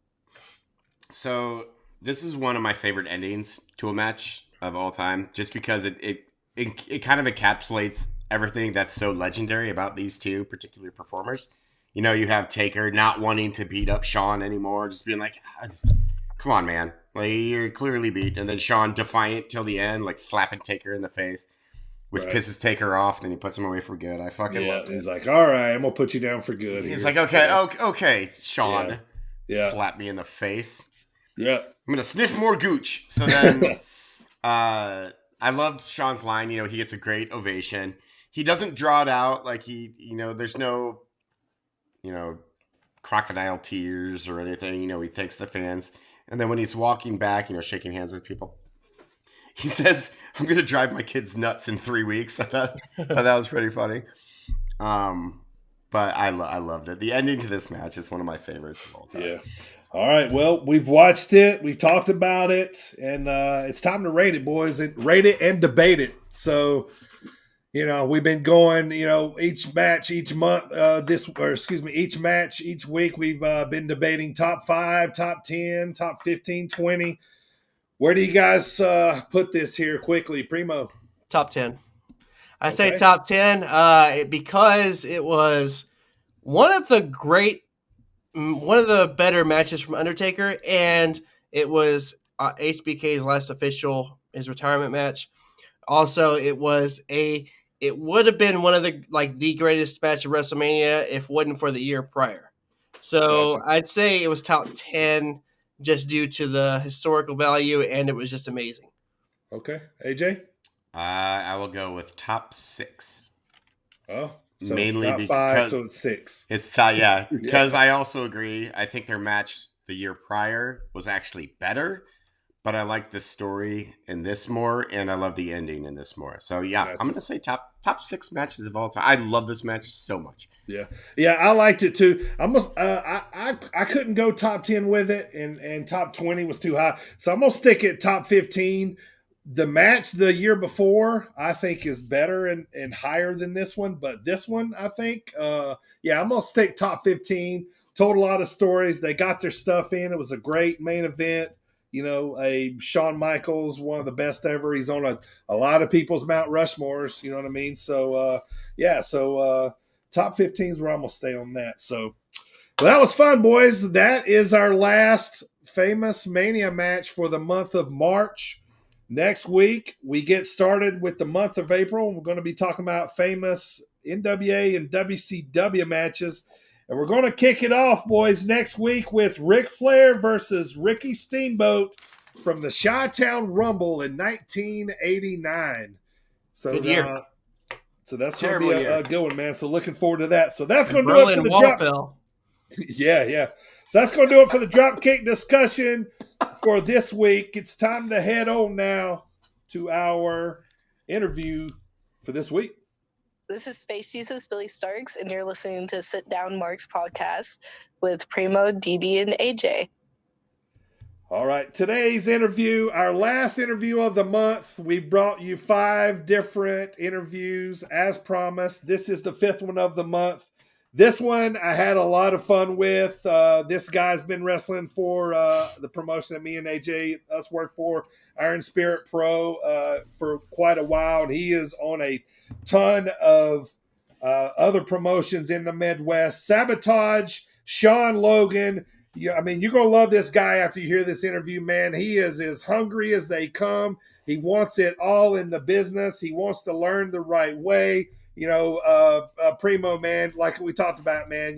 So this is one of my favorite endings to a match of all time, just because it kind of encapsulates everything that's so legendary about these two particular performers. You have Taker not wanting to beat up Shawn anymore, just being like, come on, man. Like, you're clearly beat. And then Shawn defiant till the end, like slapping Taker in the face, which pisses Taker off. Then he puts him away for good. I fucking loved it. He's like, all right, I'm going to put you down for good. He's like, okay, Shawn. Yeah. Slap me in the face. Yeah. I'm going to sniff more gooch. So then I loved Shawn's line. He gets a great ovation. he doesn't draw it out like there's no, crocodile tears or anything. He thanks the fans. And then when he's walking back, shaking hands with people, he says, "I'm going to drive my kids nuts in 3 weeks." I thought that was pretty funny. But I loved it. The ending to this match is one of my favorites of all time. Yeah. All right. Well, we've watched it. We've talked about it. And it's time to rate it, boys. Rate it and debate it. So, we've been going, each match, each month, each match, each week, we've been debating top 5, top 10, top 15, 20. Where do you guys put this here quickly? Primo? Top 10. I say top 10 because it was one of the better matches from Undertaker, and it was HBK's last his retirement match. Also, it would have been one of the greatest match of WrestleMania if it wasn't for the year prior. So gotcha. I'd say it was top 10 just due to the historical value, and it was just amazing. Okay. AJ? I will go with top 6. Oh, so mainly not because 5, so it's 6. It's yeah. Because I also agree. I think their match the year prior was actually better, but I like the story in this more, and I love the ending in this more. So yeah, gotcha. I'm gonna say top 6 matches of all time. I love this match so much. Yeah, I liked it too. I couldn't go top 10 with it, and top 20 was too high. So I'm gonna stick at top 15. The match the year before, I think, is better and higher than this one. But this one, I think, I'm going to stick top 15. Told a lot of stories. They got their stuff in. It was a great main event. A Shawn Michaels, one of the best ever. He's on a lot of people's Mount Rushmores. You know what I mean? So, top 15 is where I'm going to stay on that. So, well, that was fun, boys. That is our last Famous Mania match for the month of March. Next week, we get started with the month of April. We're going to be talking about famous NWA and WCW matches. And we're going to kick it off, boys, next week with Ric Flair versus Ricky Steamboat from the Chi-Town Rumble in 1989. So, good year. So that's going to be a good one, man. So looking forward to that. So that's going to do it for the drop. Yeah. So that's going to do it for the Dropkick discussion for this week. It's time to head on now to our interview for this week. This is Space Jesus Billy Starks, and you're listening to Sit Down Marks podcast with Primo, DB, and AJ. All right, today's interview, our last interview of the month. We brought you 5 different interviews as promised. This is the 5th one of the month. This one I had a lot of fun with. This guy's been wrestling for the promotion that me and AJ us work for, Iron Spirit Pro, for quite a while. And he is on a ton of other promotions in the Midwest. Sabotage, Sean Logan. Yeah, I mean, you're going to love this guy after you hear this interview, man. He is as hungry as they come. He wants it all in the business. He wants to learn the right way. Primo, man, like we talked about, man,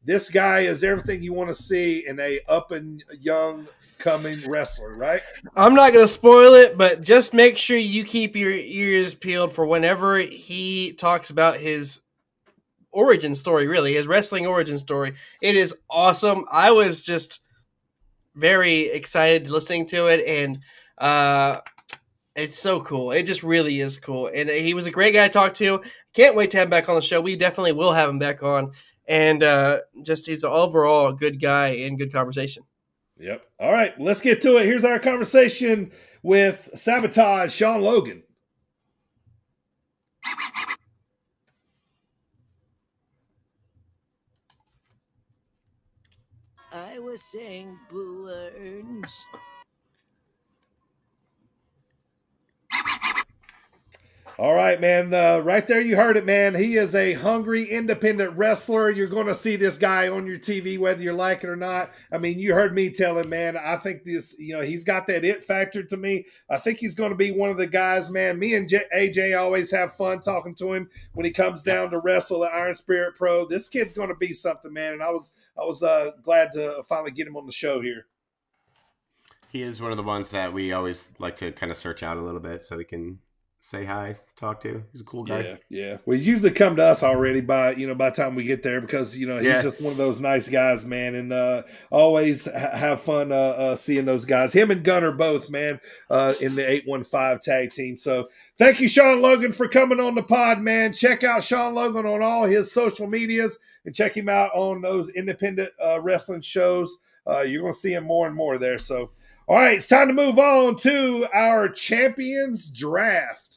this guy is everything you want to see in a up and young coming wrestler, right? I'm not going to spoil it, but just make sure you keep your ears peeled for whenever he talks about his origin story, really, his wrestling origin story. It is awesome. I was just very excited listening to it, and it's so cool. It just really is cool. And he was a great guy to talk to. Can't wait to have him back on the show. We definitely will have him back on. And he's an overall good guy and good conversation. Yep. All right, let's get to it. Here's our conversation with Sabotage, Sean Logan. I was saying balloons. All right, man. Right there, you heard it, man. He is a hungry, independent wrestler. You're going to see this guy on your TV, whether you like it or not. I mean, you heard me tell him, man. I think this, he's got that it factor to me. I think he's going to be one of the guys, man. Me and AJ always have fun talking to him when he comes down to wrestle at Iron Spirit Pro. This kid's going to be something, man. And I was glad to finally get him on the show here. He is one of the ones that we always like to kind of search out a little bit so we can say hi, talk to. He's a cool guy. Yeah, yeah. Well, he's usually come to us already by the time we get there because he's just one of those nice guys, man, and always have fun seeing those guys. Him and Gunner both, man, in the 815 tag team. So thank you, Sean Logan, for coming on the pod, man. Check out Sean Logan on all his social medias and check him out on those independent wrestling shows. You're going to see him more and more there. So, all right, it's time to move on to our champions draft.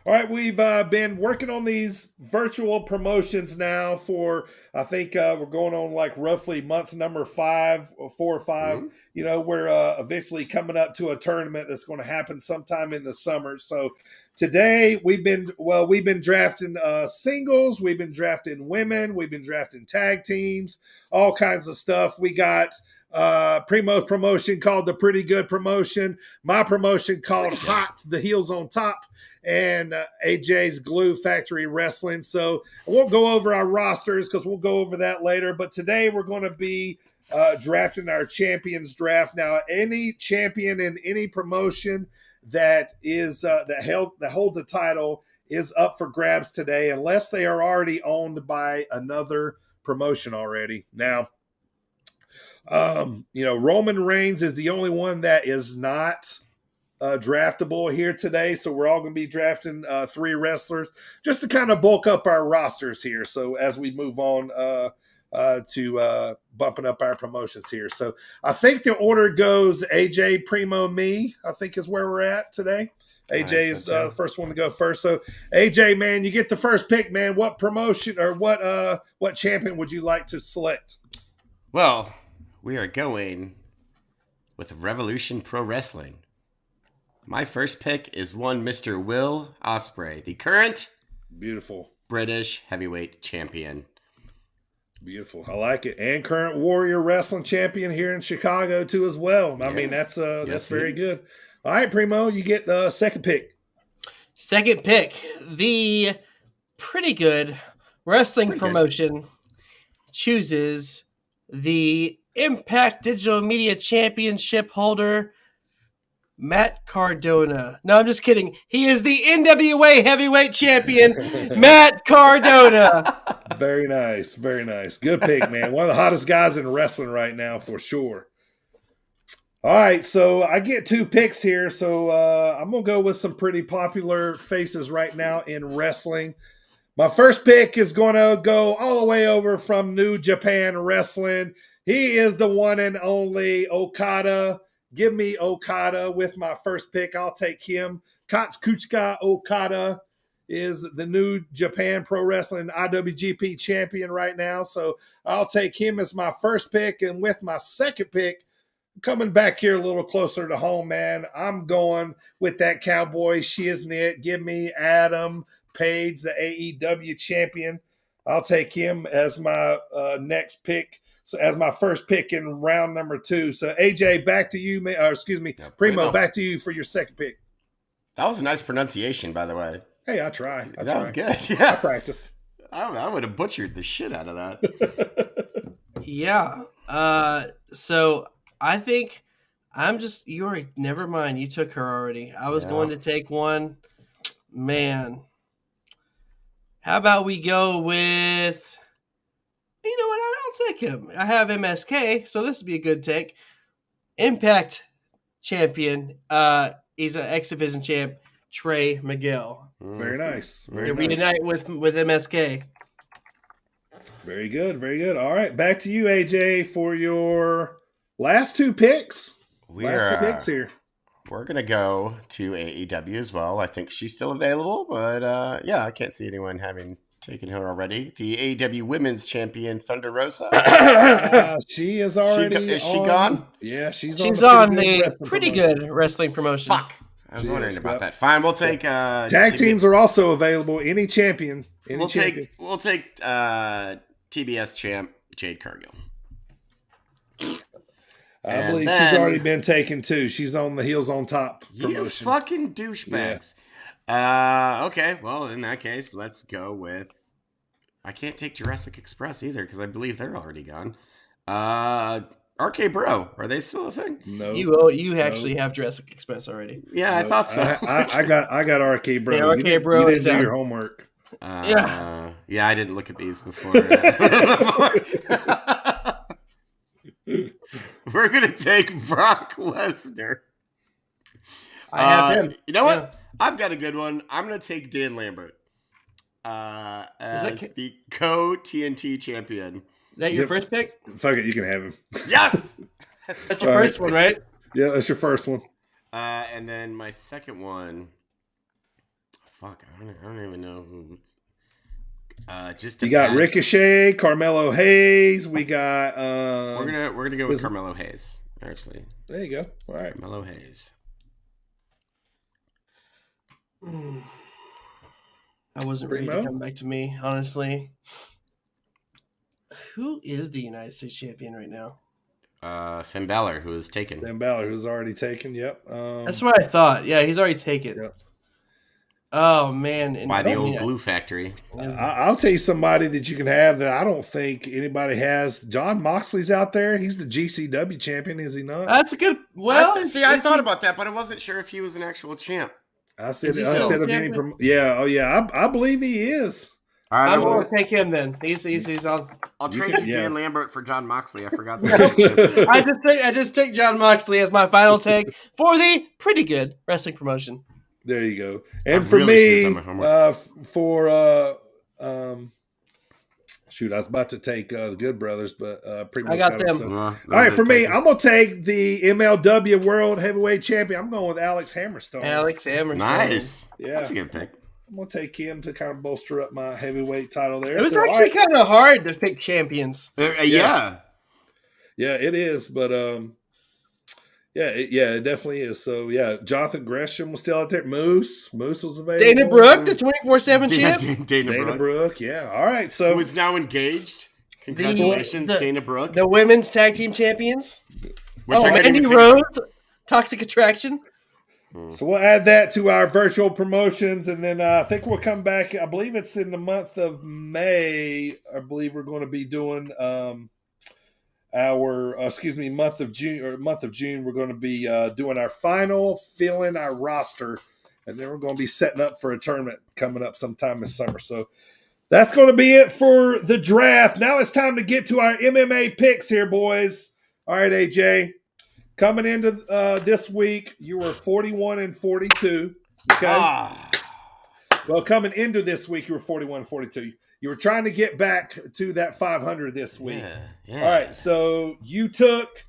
All right, we've been working on these virtual promotions now for, I think we're going on like roughly month number 5 or 4 or 5. Mm-hmm. We're eventually coming up to a tournament that's going to happen sometime in the summer. So today we've been drafting singles, we've been drafting women, we've been drafting tag teams, all kinds of stuff. We got Primo's promotion called the Pretty Good Promotion, my promotion called Hot, the Heels on Top, and AJ's Glue Factory Wrestling. So I won't go over our rosters because we'll go over that later. But today we're going to be drafting our champions draft. Now, any champion in any promotion that is that holds a title is up for grabs today, unless they are already owned by another promotion already. Now, Roman Reigns is the only one that is not draftable here today. So we're all going to be drafting 3 wrestlers just to kind of bulk up our rosters here. So as we move on to bumping up our promotions here. So I think the order goes AJ, Primo, me, I think is where we're at today. AJ is the first one to go first. So AJ, man, you get the first pick, man. What promotion or what champion would you like to select? Well, we are going with Revolution Pro Wrestling. My first pick is one Mr. Will Ospreay, the current beautiful British heavyweight champion. Beautiful. I like it. And current Warrior Wrestling champion here in Chicago too as well. I mean, that's very good. All right, Primo, you get the second pick. Second pick, the Pretty Good Wrestling promotion chooses the Impact Digital Media Championship holder, Matt Cardona. No, I'm just kidding. He is the NWA Heavyweight Champion, Matt Cardona. Very nice. Very nice. Good pick, man. One of the hottest guys in wrestling right now for sure. All right, so I get 2 picks here. So I'm going to go with some pretty popular faces right now in wrestling. My first pick is going to go all the way over from New Japan Wrestling. He is the one and only Okada. Give me Okada with my first pick. I'll take him. Katsuchika Okada is the New Japan Pro Wrestling IWGP champion right now. So I'll take him as my first pick. And with my second pick, coming back here a little closer to home, man, I'm going with that Cowboy Shiznit. Give me Adam Page, the AEW champion. I'll take him as my next pick. So as my first pick in round number 2. So AJ, back to you, Primo, back to you for your second pick. That was a nice pronunciation, by the way. Hey, I try. That was good. Yeah, I practice. I would have butchered the shit out of that. Yeah. So I think never mind. You took her already. I was going to take one. Man. How about we go with, you know what? I'll take him. I have MSK, so this would be a good take. Impact champion. He's an X Division champ, Trey Miguel. Very nice. Reunite with MSK. Very good. Very good. All right, back to you, AJ, for your last 2 picks. Last 2 picks here. We're going to go to AEW as well. I think she's still available, but I can't see anyone having taken her already. The AEW Women's Champion, Thunder Rosa. She is already Is she gone? Yeah, she's on the Pretty Good Wrestling promotion. Fuck. I was wondering about that. Fine, we'll take... tag teams are also available. Any champion. We'll take TBS champ, Jade Cargill. I believe she's already been taken too. She's on the Heels on Top promotion. You fucking douchebags. Yeah. Okay, well, in that case, let's go with... I can't take Jurassic Express either because I believe they're already gone. RK Bro, are they still a thing? No, You actually have Jurassic Express already. Yeah, I thought so. I got RK Bro. Yeah, RK Bro You didn't is do out. your homework. Yeah, I didn't look at these before. We're gonna take Brock Lesnar. I have him. You know what? I've got a good one. I'm gonna take Dan Lambert as the co-TNT champion. Is that your first pick? Fuck it, you can have him. Yes. That's your first one, right? Yeah, that's your first one. And then my second one. Fuck, I don't even know who. You got Ricochet, Carmelo Hayes. We got. We're gonna go with Carmelo Hayes. Actually, there you go. All right, Carmelo Hayes. I wasn't ready to come back to me, honestly. Who is the United States champion right now? Finn Balor, who is taken. Finn Balor, who's already taken. Yep. That's what I thought. Yeah, he's already taken. Yep. Oh man! By the old glue factory. I'll tell you somebody that you can have that I don't think anybody has. John Moxley's out there. He's the GCW champion, is he not? That's a good. Well, I thought about that, but I wasn't sure if he was an actual champ. I said of any. I believe he is. I'm going to take him then. He's on. I'll trade you Dan Lambert for John Moxley. I forgot that. I just took John Moxley as my final take for the pretty good wrestling promotion. There you go. And for me, shoot, I was about to take the Good Brothers, but pretty much I got them. All right, for me, I'm gonna take the MLW World Heavyweight Champion. I'm going with Alex Hammerstone. Nice. Yeah, that's a good pick. I'm gonna take him to kind of bolster up my heavyweight title there. It was actually kind of hard to pick champions. Yeah, it is, but it definitely is. So yeah, Jonathan Gresham was still out there. Moose was available. Dana Brooke, the 24/7 champ. Dana Brooke, yeah. All right, so who is now engaged. Congratulations, Dana Brooke. The women's tag team champions. Which Mandy Rose, Toxic Attraction. So we'll add that to our virtual promotions, and then I think we'll come back. I believe it's in the month of May. I believe we're going to be doing month of June. We're going to be doing our final fill-in our roster, and then we're going to be setting up for a tournament coming up sometime this summer. So that's going to be it for the draft. Now it's time to get to our MMA picks here, boys. All right, AJ. Coming into this week, you were 41-42. Okay. Well, coming into this week, you were 41-42. You were trying to get back to that 500 this week. Yeah. All right. So you took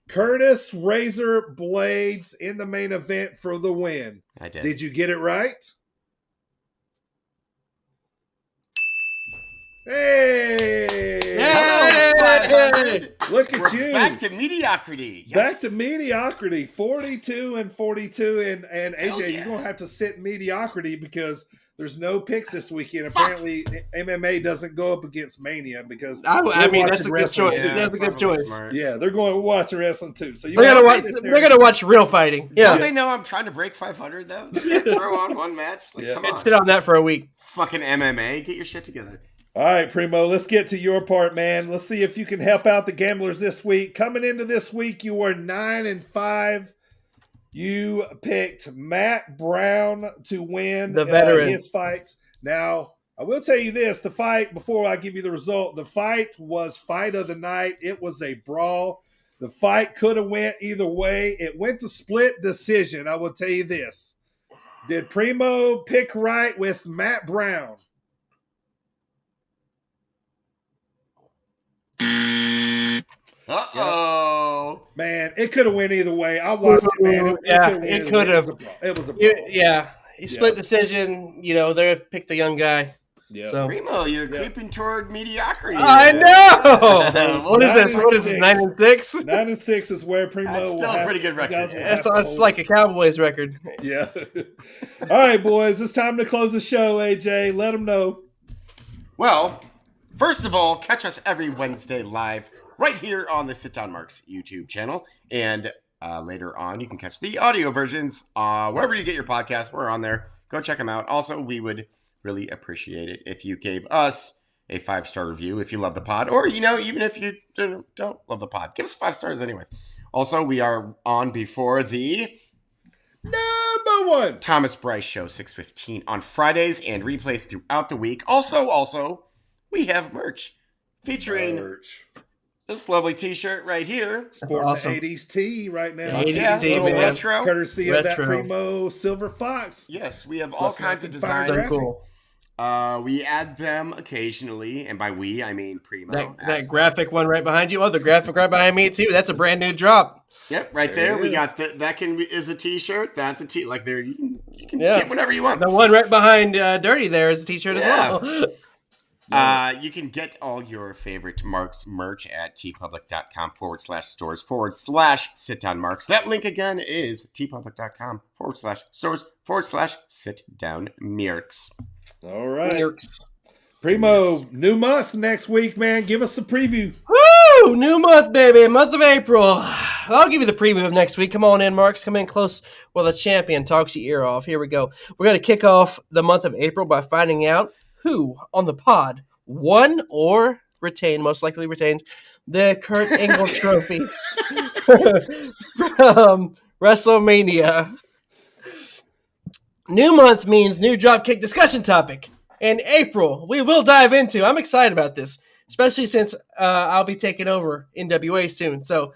Curtis Razor Blades in the main event for the win. I did. Did you get it right? Hey! Look at you. Back to mediocrity. Yes. Back to mediocrity. 42-42. And AJ, you're going to have to sit mediocrity because there's no picks this weekend. Apparently, MMA doesn't go up against Mania because I mean that's a good choice. Yeah, that's a good choice. Smart. Yeah, they're going to watch wrestling too. So they're gonna watch real fighting. Yeah. Don't they know I'm trying to break 500 though? They can't throw on one match. Come on. Sit on that for a week. Fucking MMA, get your shit together. All right, Primo, let's get to your part, man. Let's see if you can help out the gamblers this week. Coming into this week, you were 9-5. You picked Matt Brown to win the veteran his fight. Now, I will tell you this: the fight, before I give you the result, the fight was fight of the night. It was a brawl. The fight could have went either way. It went to split decision. I will tell you this: did Primo pick right with Matt Brown? Uh-oh. Man, it could have went either way. I watched it, man. It could have. It was a brawl. Yeah. Split decision. You know, they picked the young guy. Yeah. So. Primo, you're creeping toward mediocrity. I know. What is this? 9-6? 9-6 is where Primo. That's still a pretty good record. It's like a Cowboys record. Yeah. All right, boys. It's time to close the show. AJ, let them know. Well, first of all, catch us every Wednesday live right here on the Sit Down Marks YouTube channel. And later on, you can catch the audio versions wherever you get your podcast. We're on there. Go check them out. Also, we would really appreciate it if you gave us a 5-star review if you love the pod, or even if you don't love the pod, give us 5 stars anyways. Also, we are on before the number one Thomas Bryce Show, 6:15 on Fridays, and replays throughout the week. Also, we have merch featuring this lovely T-shirt right here. Sporting awesome. the 80s tee right now. 80s tee, little man. retro. Courtesy of that Retro. Primo Silver Fox. Yes, we have all Plus kinds of nothing fires designs. So cool. We add them occasionally, and by we, I mean Primo. That graphic one right behind you. Oh, the graphic right behind me too. That's a brand new drop. Yep, right there. We got that is a T-shirt. That's a T. Like there, you can get whatever you want. The one right behind Dirty there is a T-shirt as well. You can get all your favorite Marks merch at tpublic.com/stores/sit-down-marks. That link again is tpublic.com/stores/sit-down-marks. All right. Primo, new month next week, man. Give us a preview. Woo! New month, baby. Month of April. I'll give you the preview of next week. Come on in, Marks. Come in close while the champion talks your ear off. Here we go. We're going to kick off the month of April by finding out who on the pod won or retained, most likely retains, the Kurt Angle Trophy from WrestleMania. New month means new dropkick discussion topic. In April, we will dive into. I'm excited about this, especially since I'll be taking over NWA soon. So,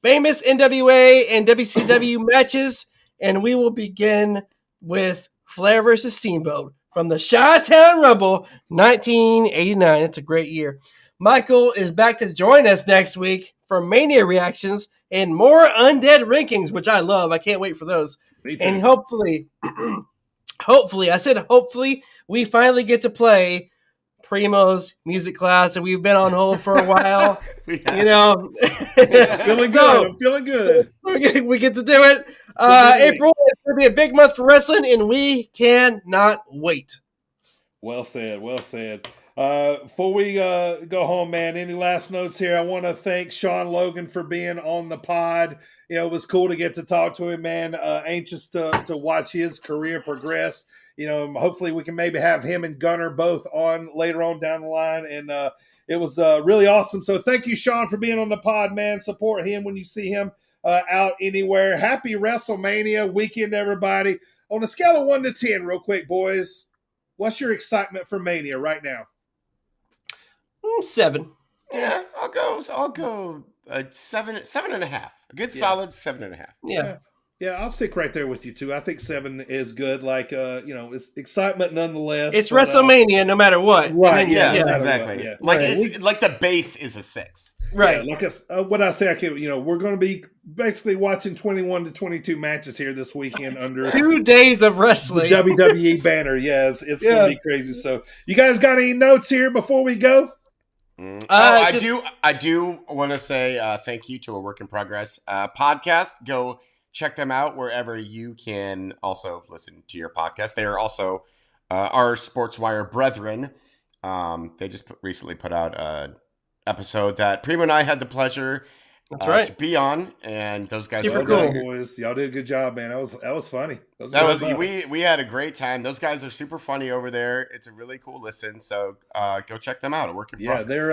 famous NWA and WCW matches, and we will begin with Flair versus Steamboat from the Chi-Town Rumble 1989. It's a great year. Michael is back to join us next week for Mania reactions and more Undead rankings, which I love. I can't wait for those. And hopefully, we finally get to play Primo's music class, and we've been on hold for a while. Feeling good. I'm feeling good. We get to do it. April is going to be a big month for wrestling, and we cannot wait. Well said. Well said. Before we go home, man, any last notes here? I want to thank Sean Logan for being on the pod. It was cool to get to talk to him, man. Anxious to watch his career progress. Hopefully we can maybe have him and Gunner both on later on down the line. And it was really awesome. So thank you, Sean, for being on the pod, man. Support him when you see him out anywhere. Happy WrestleMania weekend, everybody. On a scale of 1 to 10, real quick, boys, what's your excitement for Mania right now? 7. Yeah, I'll go 7.5. A good solid 7.5. Yeah, I'll stick right there with you too. I think 7 is good. Like, it's excitement nonetheless. It's WrestleMania, no matter what. Right? Yeah, exactly. exactly. Yeah. Like it's like the base is a 6. Right. Yeah, like what I say, we're going to be basically watching 21 to 22 matches here this weekend under 2 days of wrestling. The WWE banner. Yeah, it's going to be crazy. So, you guys got any notes here before we go? I do want to say thank you to A Work in Progress podcast. Go check them out wherever you can also listen to your podcast. They are also our SportsWire brethren. They just recently put out an episode that Primo and I had the pleasure to be on, and those guys Super are cool. Boys, y'all did a good job, man. That was funny. We had a great time. Those guys are super funny over there. It's a really cool listen. So go check them out. A Work in Progress. They're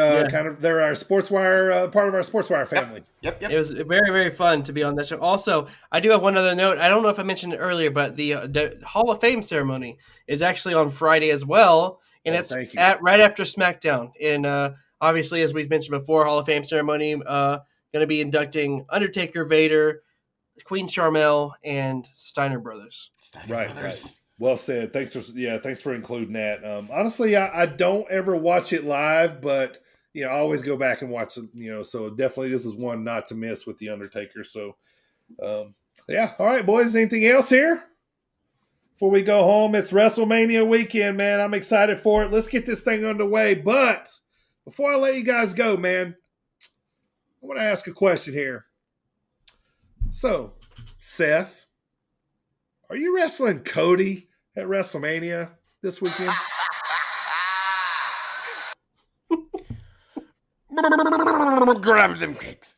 our SportsWire part of our SportsWire family. Yep. It was very, very fun to be on this show. Also, I do have one other note. I don't know if I mentioned it earlier, but the Hall of Fame ceremony is actually on Friday as well, and it's right after SmackDown. And obviously, as we've mentioned before, Hall of Fame ceremony going to be inducting Undertaker, Vader, Queen Sharmell, and Steiner Brothers. Right. Well said. Thanks for including that. Honestly, I don't ever watch it live, but I always go back and watch it. So definitely this is one not to miss with the Undertaker. So, all right, boys. Anything else here before we go home? It's WrestleMania weekend, man. I'm excited for it. Let's get this thing underway. But before I let you guys go, man, I want to ask a question here. So, Seth, are you wrestling Cody at WrestleMania this weekend? Grab them cakes.